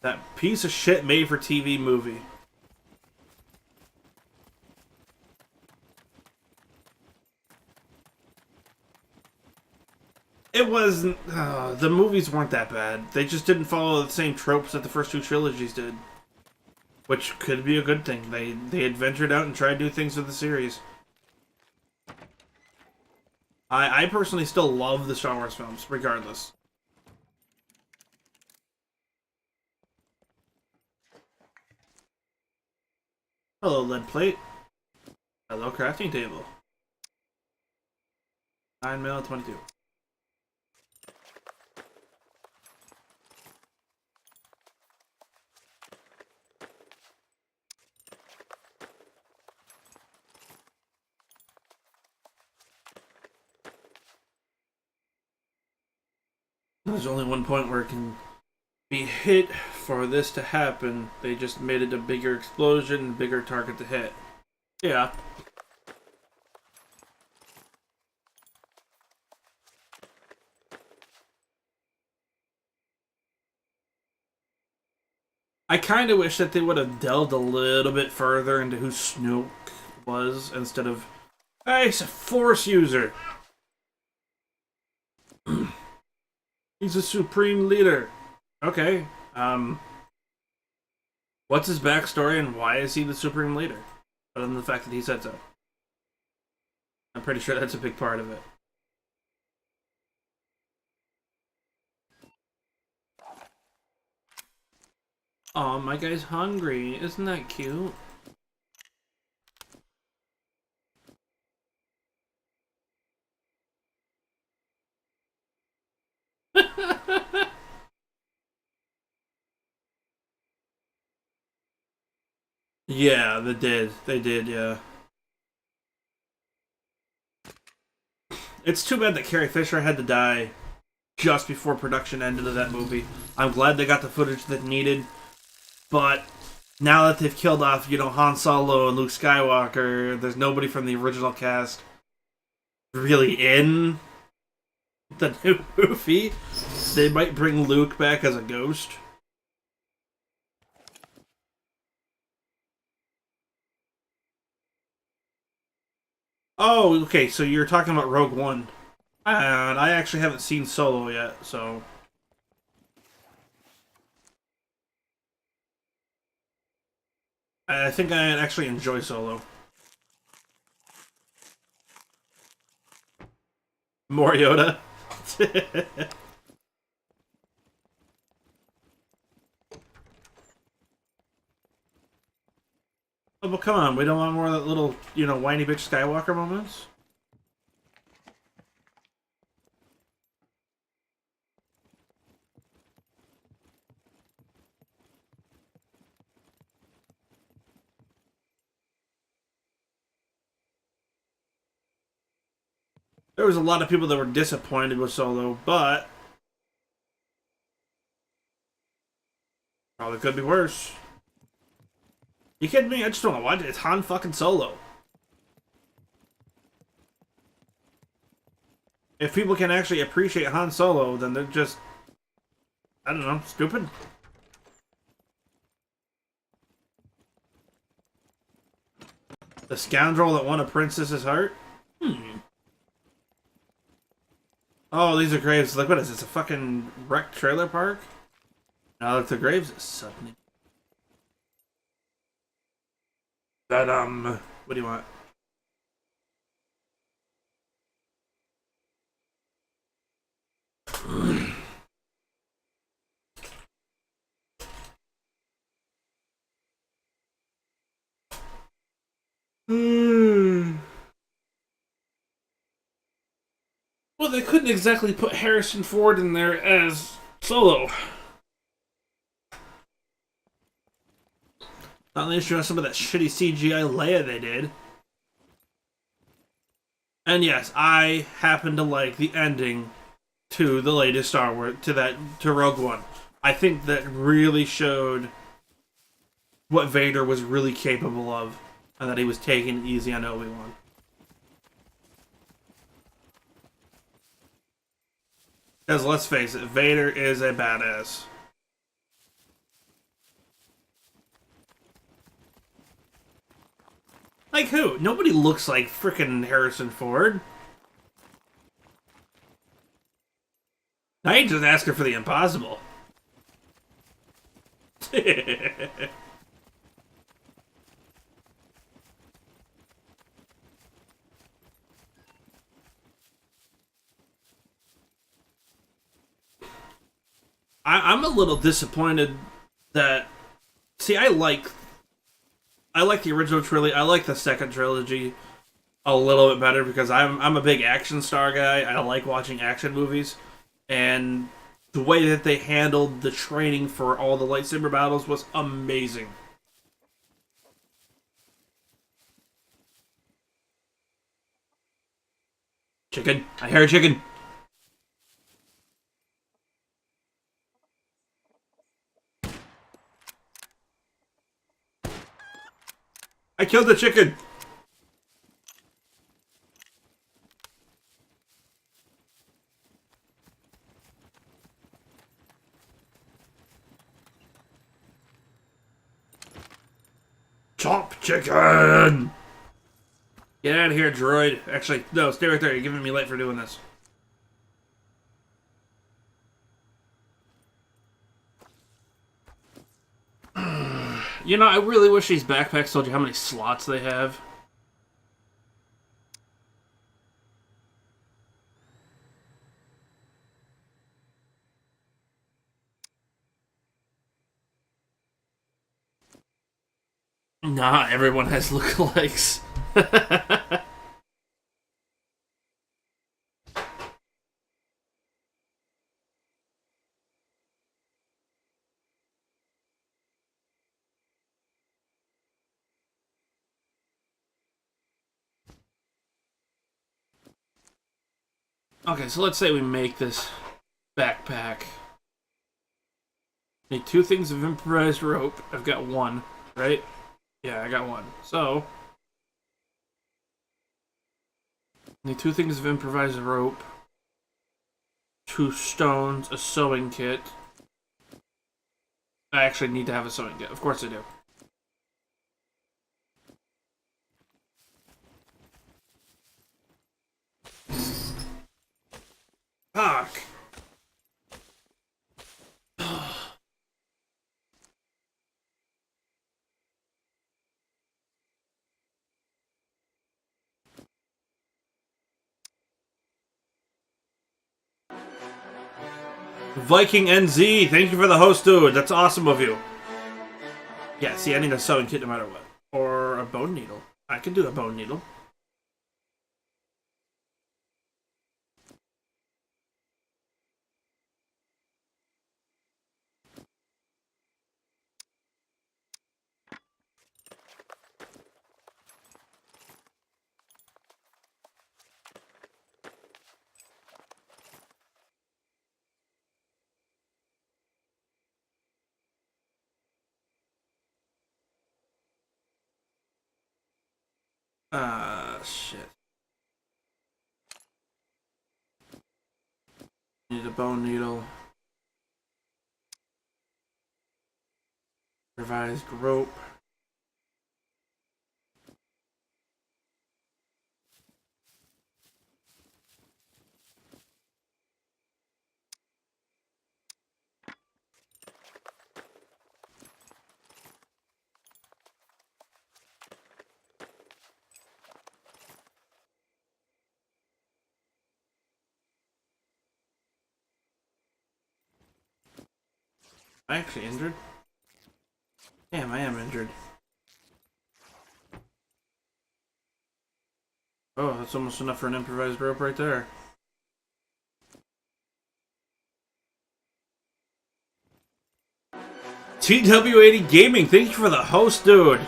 That piece of shit made for TV movie. It wasn't. The movies weren't that bad. They just didn't follow the same tropes that the first two trilogies did, which could be a good thing. They had ventured out and tried new things with the series. I personally still love the Star Wars films, regardless. Hello, lead plate. Hello, crafting table. 9mm 22. There's only one point where it can be hit for this to happen. They just made it a bigger explosion, bigger target to hit. Yeah. I kind of wish that they would have delved a little bit further into who Snoke was instead of, hey, he's a Force user. He's a supreme leader. Okay. What's his backstory and why is he the supreme leader? Other than the fact that he said so. I'm pretty sure that's a big part of it. Aw, my guy's hungry. Isn't that cute? Yeah, they did. They did, yeah. It's too bad that Carrie Fisher had to die just before production ended of that movie. I'm glad they got the footage that needed, but now that they've killed off, Han Solo and Luke Skywalker, there's nobody from the original cast really in the new movie. They might bring Luke back as a ghost. Oh, okay, so you're talking about Rogue One. And I actually haven't seen Solo yet, so... I think I actually enjoy Solo. More Yoda? Oh, but come on, we don't want more of that little, whiny bitch Skywalker moments? There was a lot of people that were disappointed with Solo, but... probably could be worse. You kidding me? I just don't want to watch it. It's Han fucking Solo. If people can actually appreciate Han Solo, then they're just... I don't know, stupid. The scoundrel that won a princess's heart? Oh, these are graves. Like, what is this? A fucking wrecked trailer park? Now that the graves is suddenly. That, what do you want? Well, they couldn't exactly put Harrison Ford in there as Solo. Not unless you have some of that shitty CGI Leia they did. And yes, I happen to like the ending to the latest Star Wars, to Rogue One. I think that really showed what Vader was really capable of, and that he was taking it easy on Obi-Wan. Because let's face it, Vader is a badass. Like who? Nobody looks like frickin' Harrison Ford. Now you're just asking for the impossible. I'm a little disappointed that. See, I like the original trilogy. I like the second trilogy a little bit better because I'm a big action star guy. I like watching action movies, and the way that they handled the training for all the lightsaber battles was amazing. Chicken, I hear a chicken. I killed the chicken. Chop chicken. Get out of here, droid. Actually, no, stay right there. You're giving me light for doing this. You know, I really wish these backpacks told you how many slots they have. Nah, everyone has lookalikes. Okay, so let's say we make this backpack. Need two things of improvised rope. I've got one, right? Yeah, I got one. So, need two things of improvised rope, two stones, a sewing kit. I actually need to have a sewing kit. Of course I do. Fuck. Viking NZ, thank you for the host, dude. That's awesome of you. Yeah, see, I need a sewing kit no matter what. Or a bone needle. I can do a bone needle. Shit. Need a bone needle. Revised rope. Am I actually injured? Damn, I am injured. Oh, that's almost enough for an improvised rope right there. TW80 Gaming, thank you for the host, dude.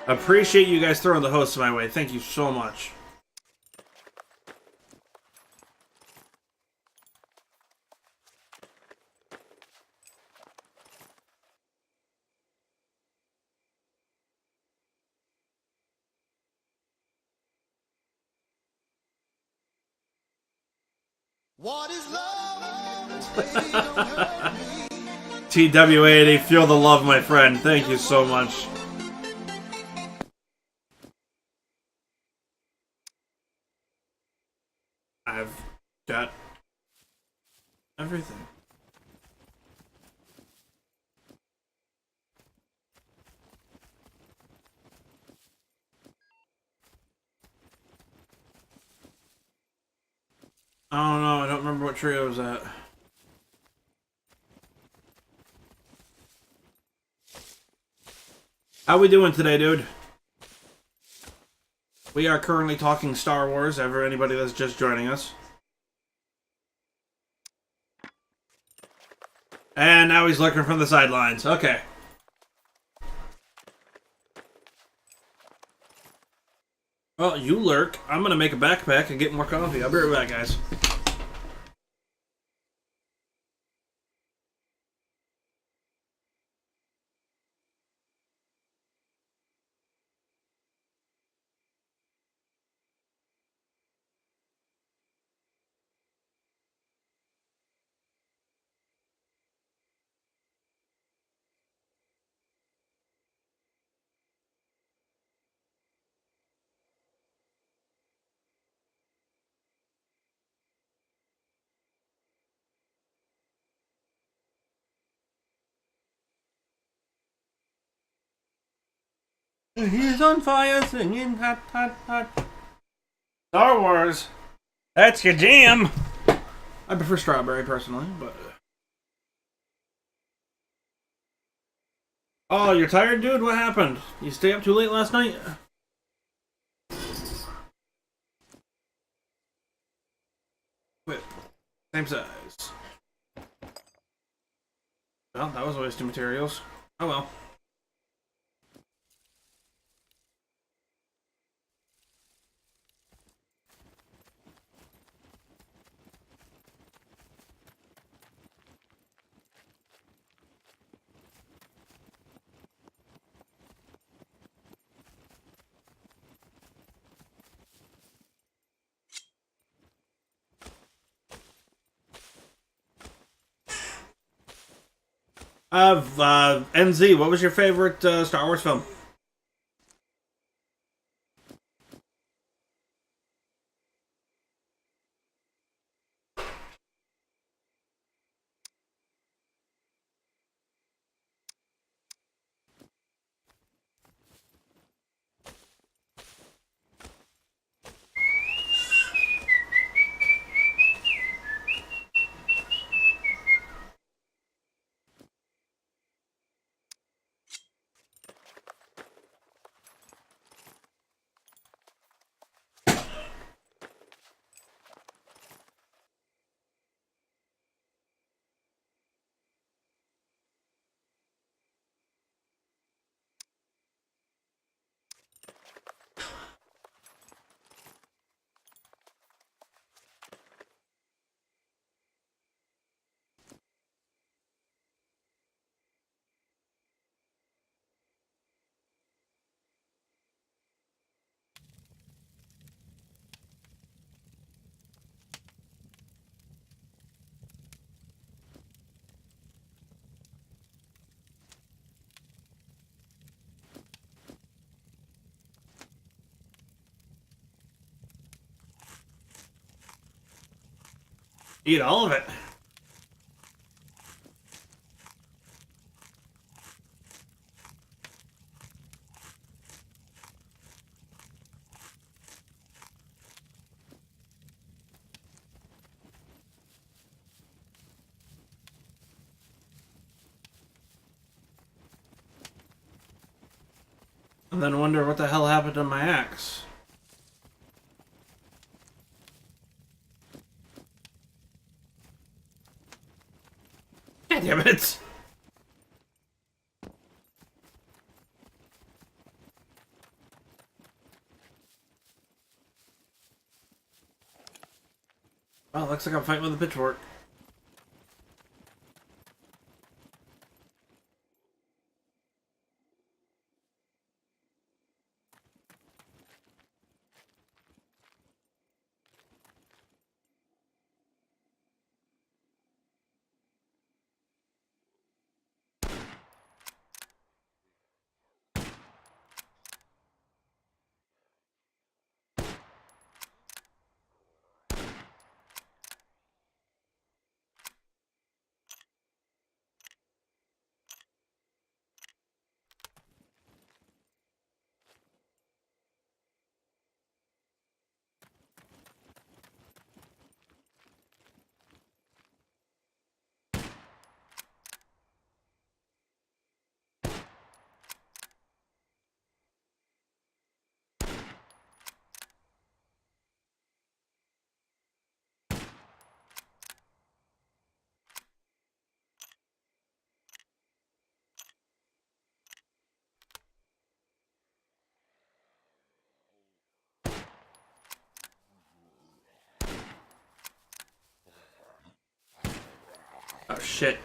Appreciate you guys throwing the hosts my way. Thank you so much. What is love? Baby, don't hurt me. TW80, feel the love, my friend. Thank you so much. I've got everything. I don't know, I don't remember what tree I was at. How we doing today, dude? We are currently talking Star Wars, ever anybody that's just joining us. And now he's looking from the sidelines. Okay. Well, you lurk. I'm gonna make a backpack and get more coffee. I'll be right back, guys. He's on fire singing hot, hot, hot. Star Wars. That's your jam. I prefer strawberry personally, but. Oh, you're tired, dude? What happened? You stay up too late last night? Whip. Same size. Well, that was a waste of materials. Oh well. NZ, what was your favorite Star Wars film? Eat all of it. And then wonder what the hell happened to my axe. God damn it! Well, looks like I'm fighting with a pitchfork. shit.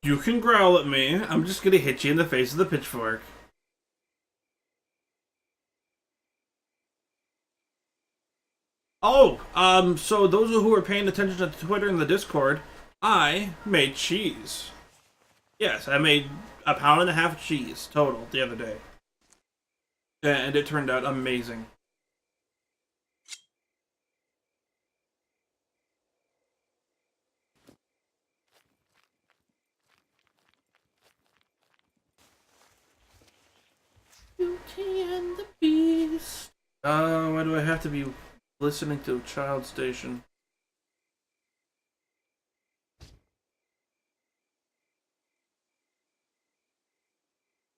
You can growl at me. I'm just gonna hit you in the face with a pitchfork. Oh, so those who are paying attention to Twitter and the Discord, I made cheese. Yes, I made a pound and a half of cheese total the other day. And it turned out amazing. Beauty and the Beast. Why do I have to be listening to a child station?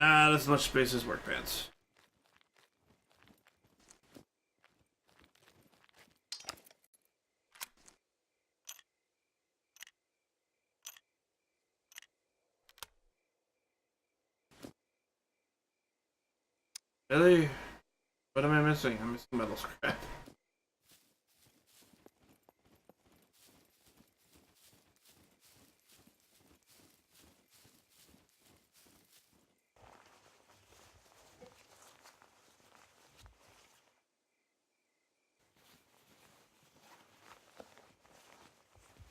That's as much space as work pants. Really? What am I missing? I'm missing metal scrap.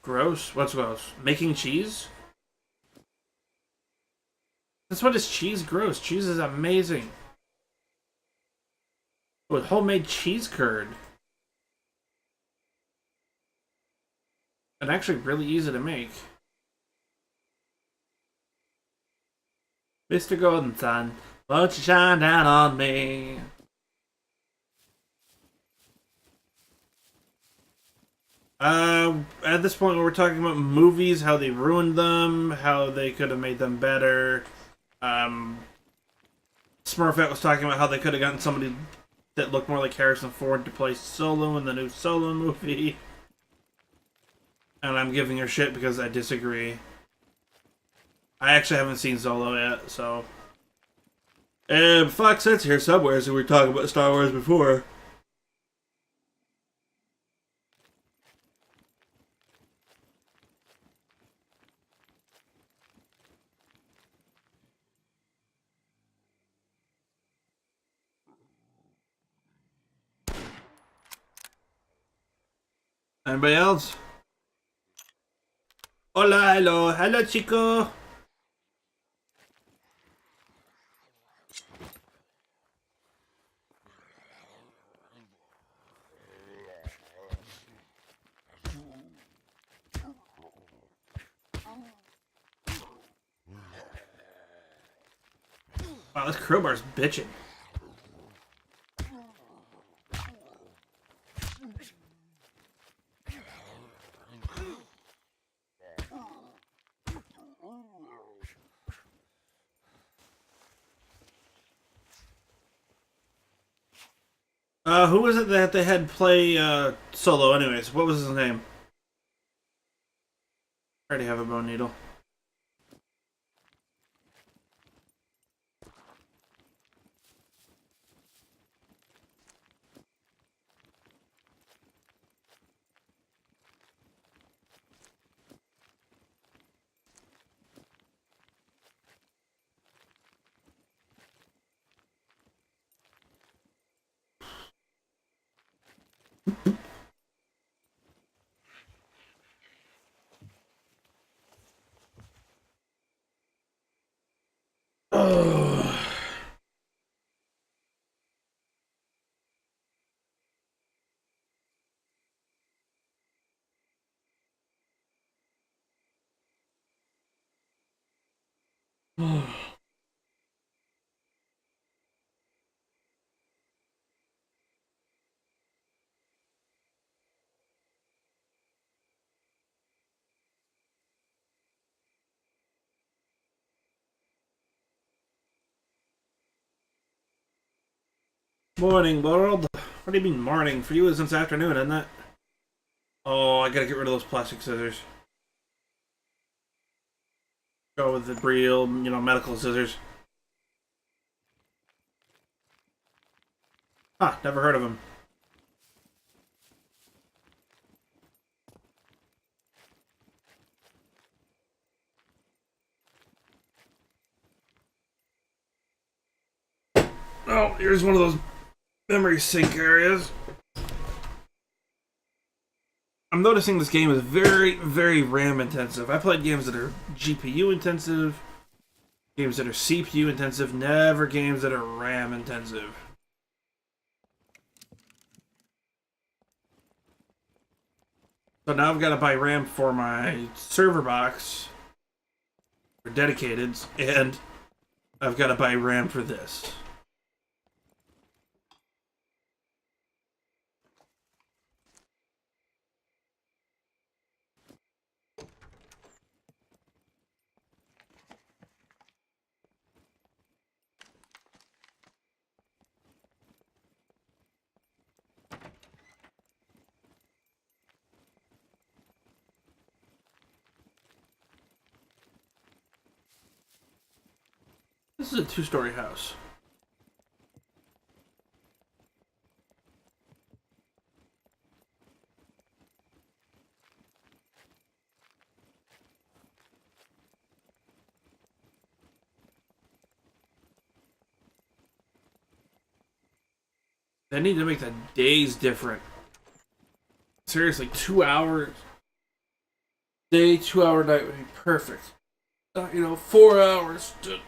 Gross? What's gross? Making cheese? That's what is cheese gross. Cheese is amazing. With homemade cheese curd. And actually really easy to make. Mr. Golden Sun, won't you shine down on me? At this point, we're talking about movies, how they ruined them, how they could have made them better. Smurfette was talking about how they could have gotten somebody that looked more like Harrison Ford to play Solo in the new Solo movie. And I'm giving her shit because I disagree. I actually haven't seen Solo yet, so. And Fox Sense here somewhere, so we were talking about Star Wars before. Anybody else? Hola, hello, chico. Wow, this crowbar's bitching. Who was it that they had play Solo anyways? What was his name? I already have a bone needle. Oh. Morning, world. What do you mean morning? For you, it's since afternoon, isn't it? Oh, I gotta get rid of those plastic scissors. Go with the real, medical scissors. Huh, never heard of them. Oh, here's one of those memory sink areas. I'm noticing this game is very, very RAM intensive. I played games that are GPU intensive, games that are CPU intensive, never games that are RAM intensive. So now I've got to buy RAM for my server box, for dedicated, and I've got to buy RAM for this. This is a two-story house. They need to make the days different. Seriously, 2 hours day, 2 hour night would be perfect. 4 hours to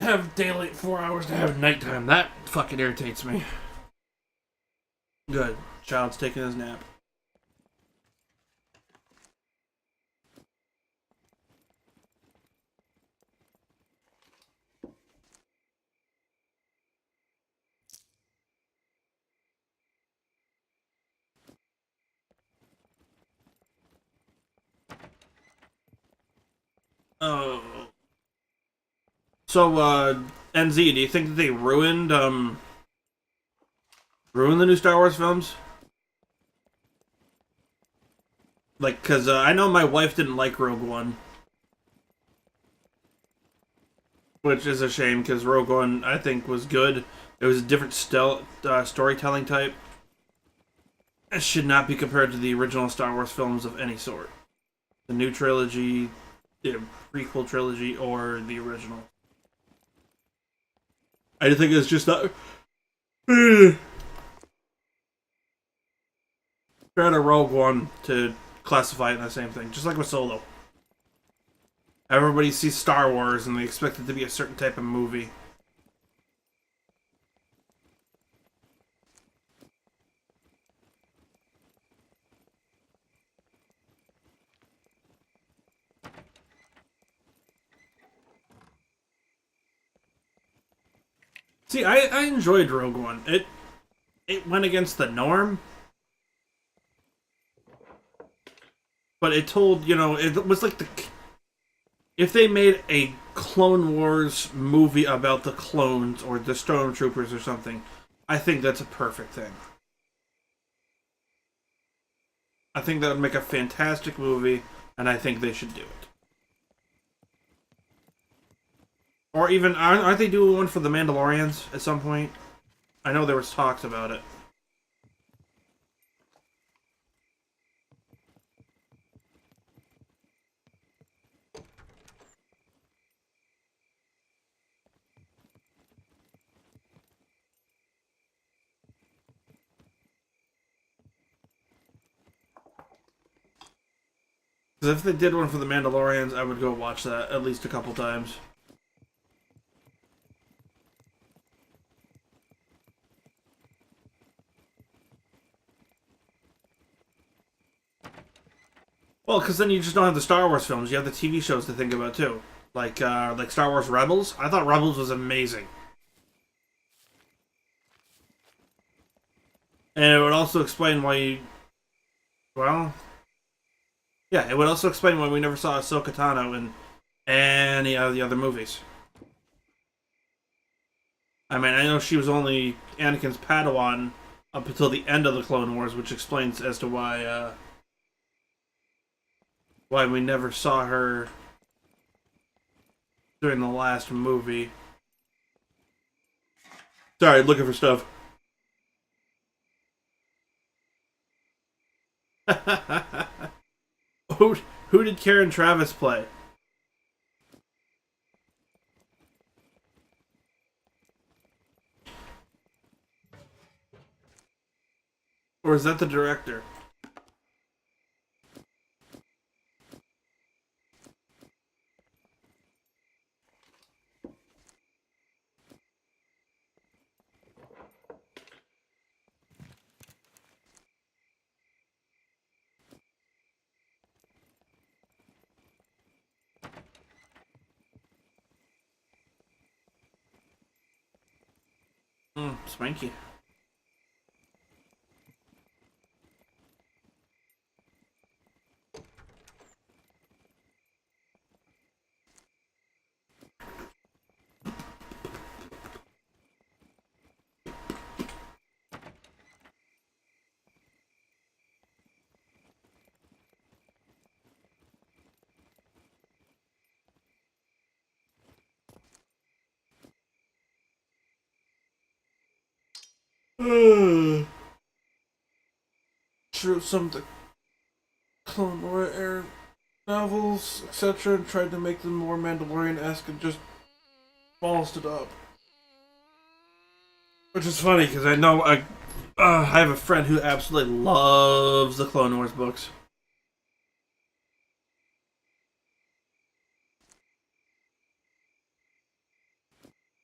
have daylight, 4 hours to have nighttime. That fucking irritates me. Good. Child's taking his nap. Oh. So, NZ, do you think that they ruined the new Star Wars films? Like, cause I know my wife didn't like Rogue One, which is a shame. Cause Rogue One, I think, was good. It was a different storytelling type. It should not be compared to the original Star Wars films of any sort. The new trilogy, the prequel trilogy, or the original. I think it's just not fair to Rogue One to classify it in the same thing, just like with Solo. Everybody sees Star Wars and they expect it to be a certain type of movie. See, I enjoyed Rogue One. It went against the norm, but it told, it was like if they made a Clone Wars movie about the clones or the stormtroopers or something, I think that's a perfect thing. I think that would make a fantastic movie, and I think they should do it. Or even, aren't they doing one for the Mandalorians at some point? I know there was talks about it. Because if they did one for the Mandalorians, I would go watch that at least a couple times. Well, because then you just don't have the Star Wars films. You have the TV shows to think about too, like Star Wars Rebels. I thought Rebels was amazing, and it would also explain why you. Well, yeah, it would also explain why we never saw Ahsoka Tano in any of the other movies. I mean, I know she was only Anakin's Padawan up until the end of the Clone Wars, which explains as to why we never saw her during the last movie. Sorry, looking for stuff. who who did Karen Travis play? Or is that the director? Swanky. Drew some of the Clone Wars era novels, etc., and tried to make them more Mandalorian-esque and just ballsed it up. Which is funny because I have a friend who absolutely loves the Clone Wars books.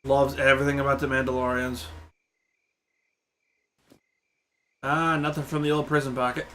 Loves everything about the Mandalorians. Ah, nothing from the old prison pocket.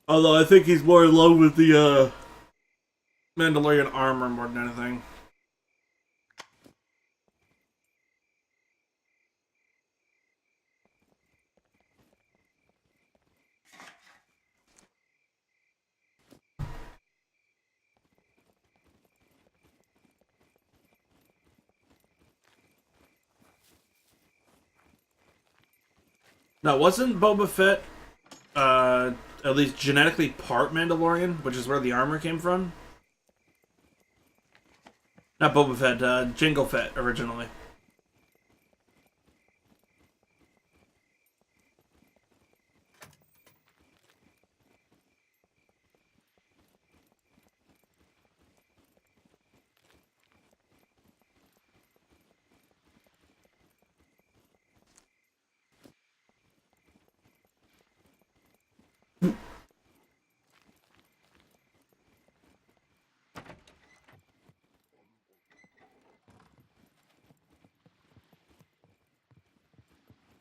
Although I think he's more in love with the Mandalorian armor more than anything. Now, wasn't Boba Fett at least genetically part Mandalorian, which is where the armor came from? Not Boba Fett, Jango Fett originally.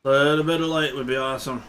A little bit of light would be awesome.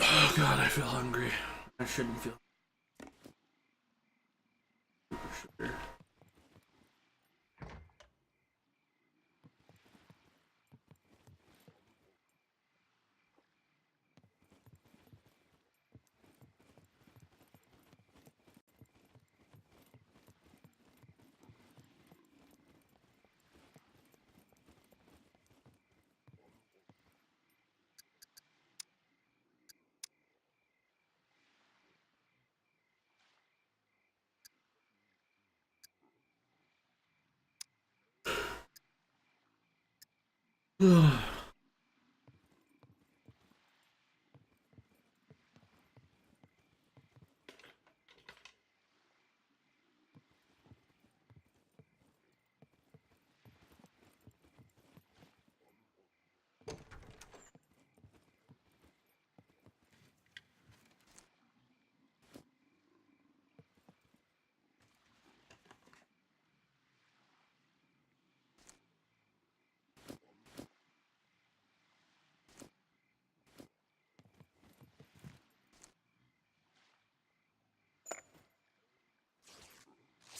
Oh god, I feel hungry. I shouldn't feel sugar.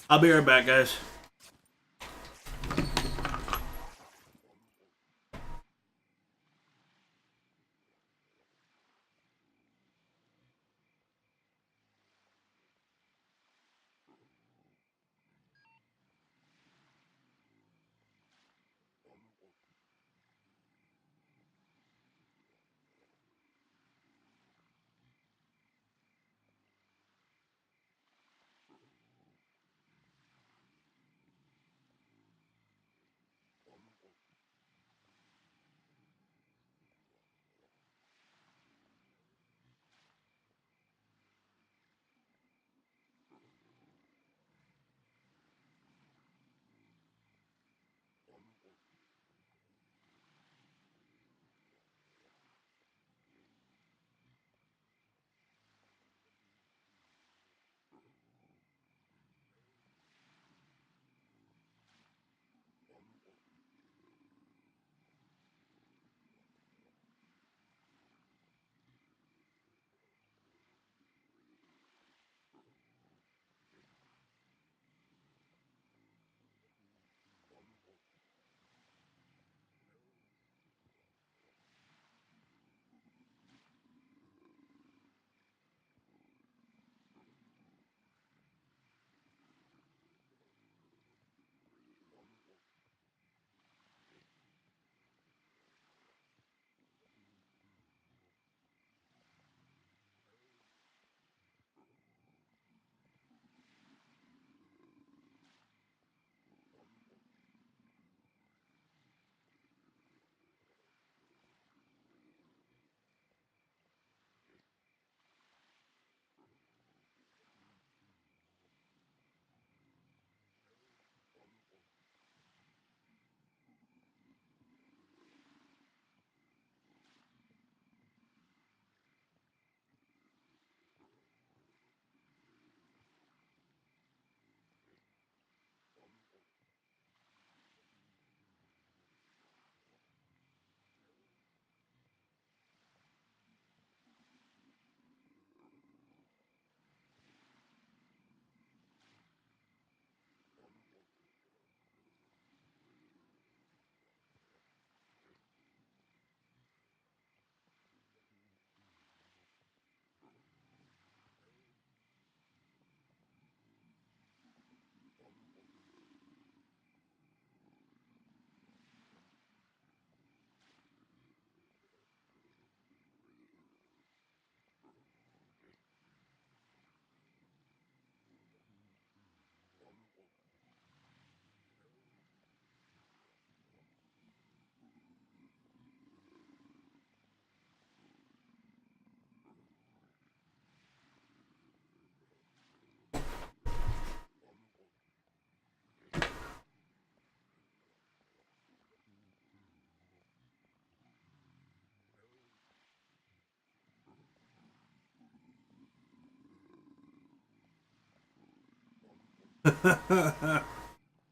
I'll be right back, guys.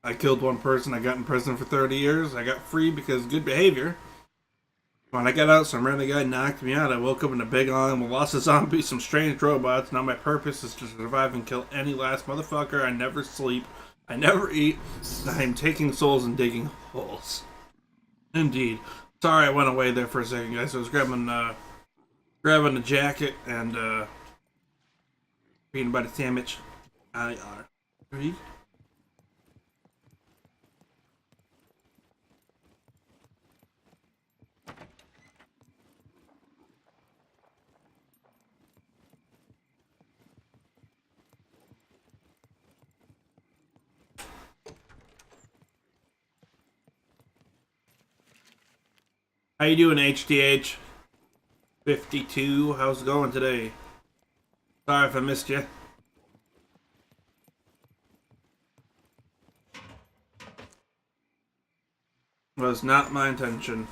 I killed one person. I got in prison for 30 years. I got free because of good behavior. When I got out, some random guy knocked me out. I woke up in a big island with lots of zombies, some strange robots. Now my purpose is to survive and kill any last motherfucker. I never sleep. I never eat. I am taking souls and digging holes. Indeed. Sorry I went away there for a second, guys. I was grabbing a jacket and peanut butter sandwich. I are. Read? How you doing, HDH? 52. How's it going today? Sorry if I missed you. Was not my intention.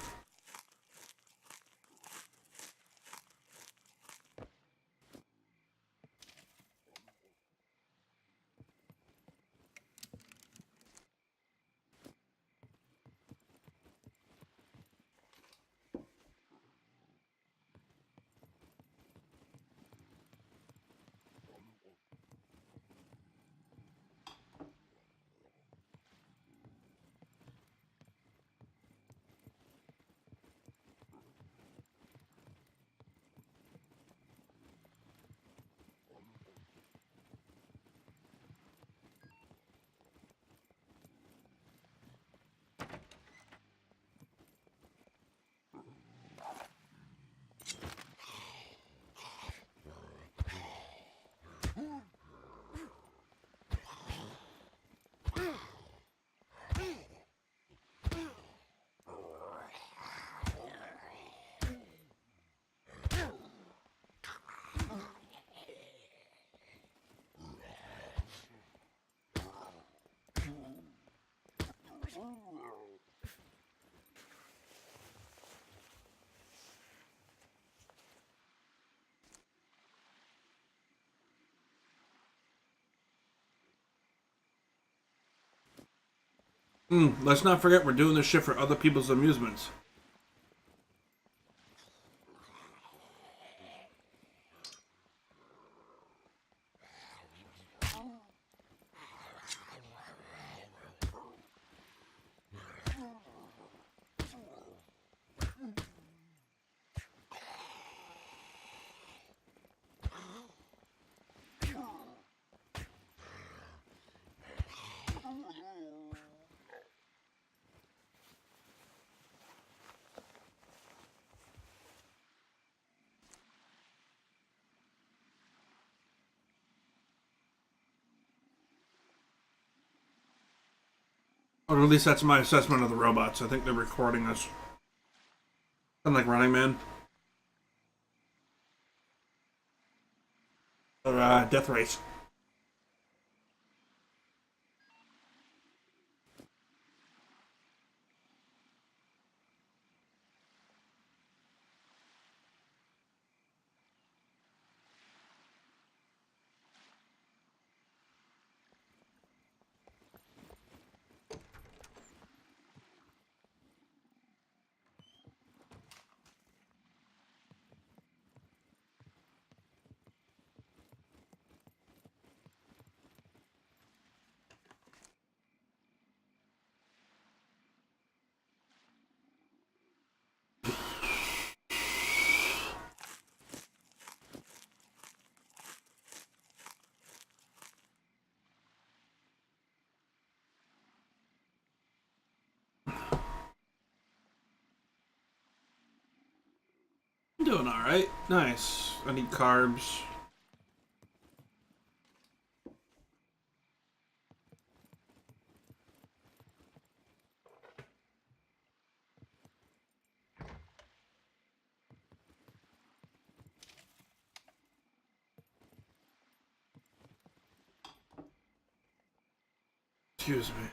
Let's not forget we're doing this shit for other people's amusements. Or at least that's my assessment of the robots. I think they're recording us. Sound like Running Man. Or Death Race. I'm doing alright. Nice. I need carbs. Excuse me.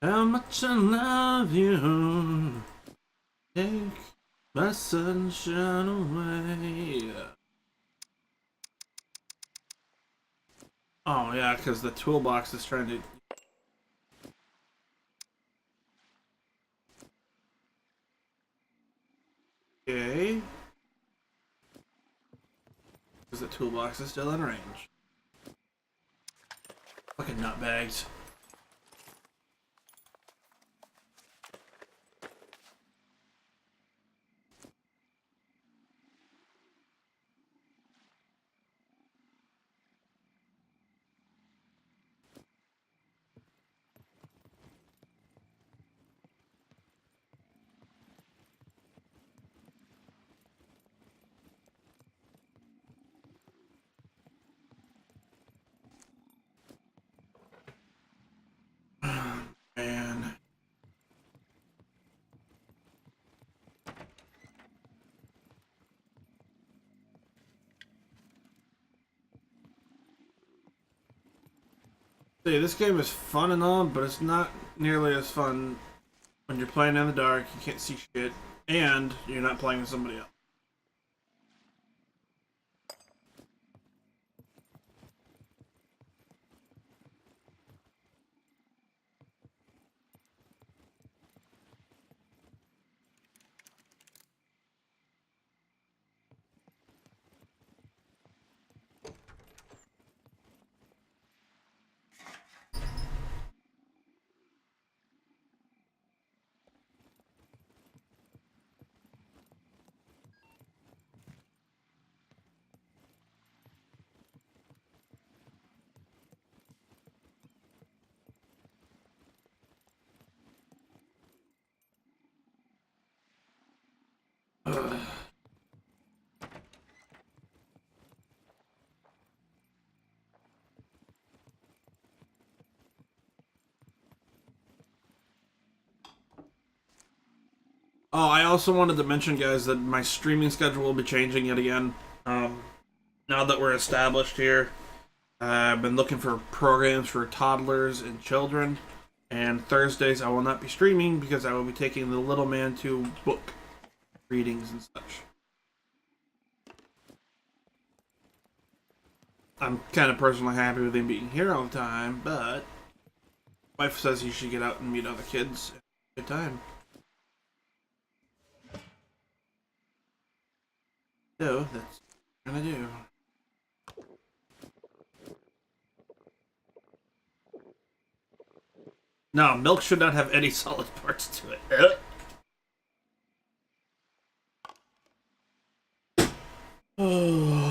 How much I love you. Take my sunshine away. Oh, yeah, because the toolbox is trying to... Okay. Because the toolbox is still in range. Fucking nutbags. See, this game is fun and all, but it's not nearly as fun when you're playing in the dark, you can't see shit, and you're not playing with somebody else. Oh, I also wanted to mention, guys, that my streaming schedule will be changing yet again. Now that we're established here, I've been looking for programs for toddlers and children. And Thursdays I will not be streaming because I will be taking the little man to book readings and such. I'm kind of personally happy with him being here all the time, but wife says he should get out and meet other kids. Good time. So that's what I'm gonna do. No, milk should not have any solid parts to it. Oh.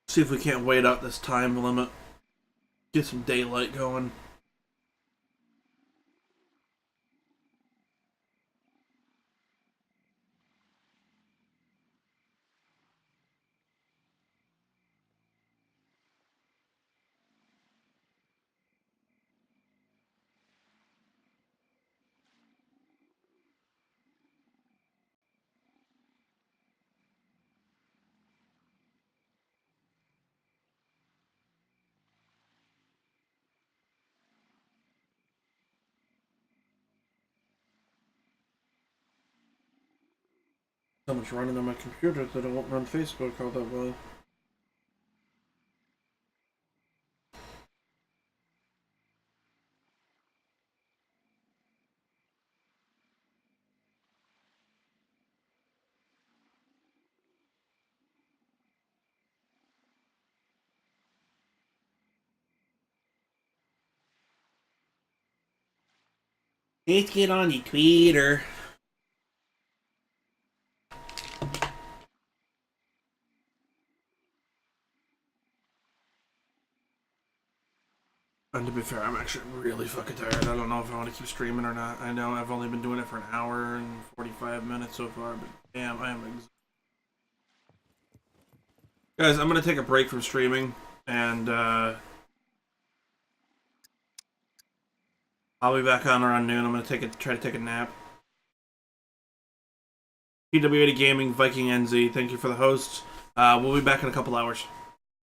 See if we can't wait out this time limit. Get some daylight going. So much running on my computer that I won't run Facebook all that well. Let's get on your Twitter. And to be fair, I'm actually really fucking tired. I don't know if I want to keep streaming or not. I know I've only been doing it for an hour and 45 minutes so far, but damn, I am exhausted. Guys, I'm gonna take a break from streaming, and I'll be back on around noon. I'm gonna try to take a nap. PW80 Gaming, Viking NZ, thank you for the hosts. We'll be back in a couple hours.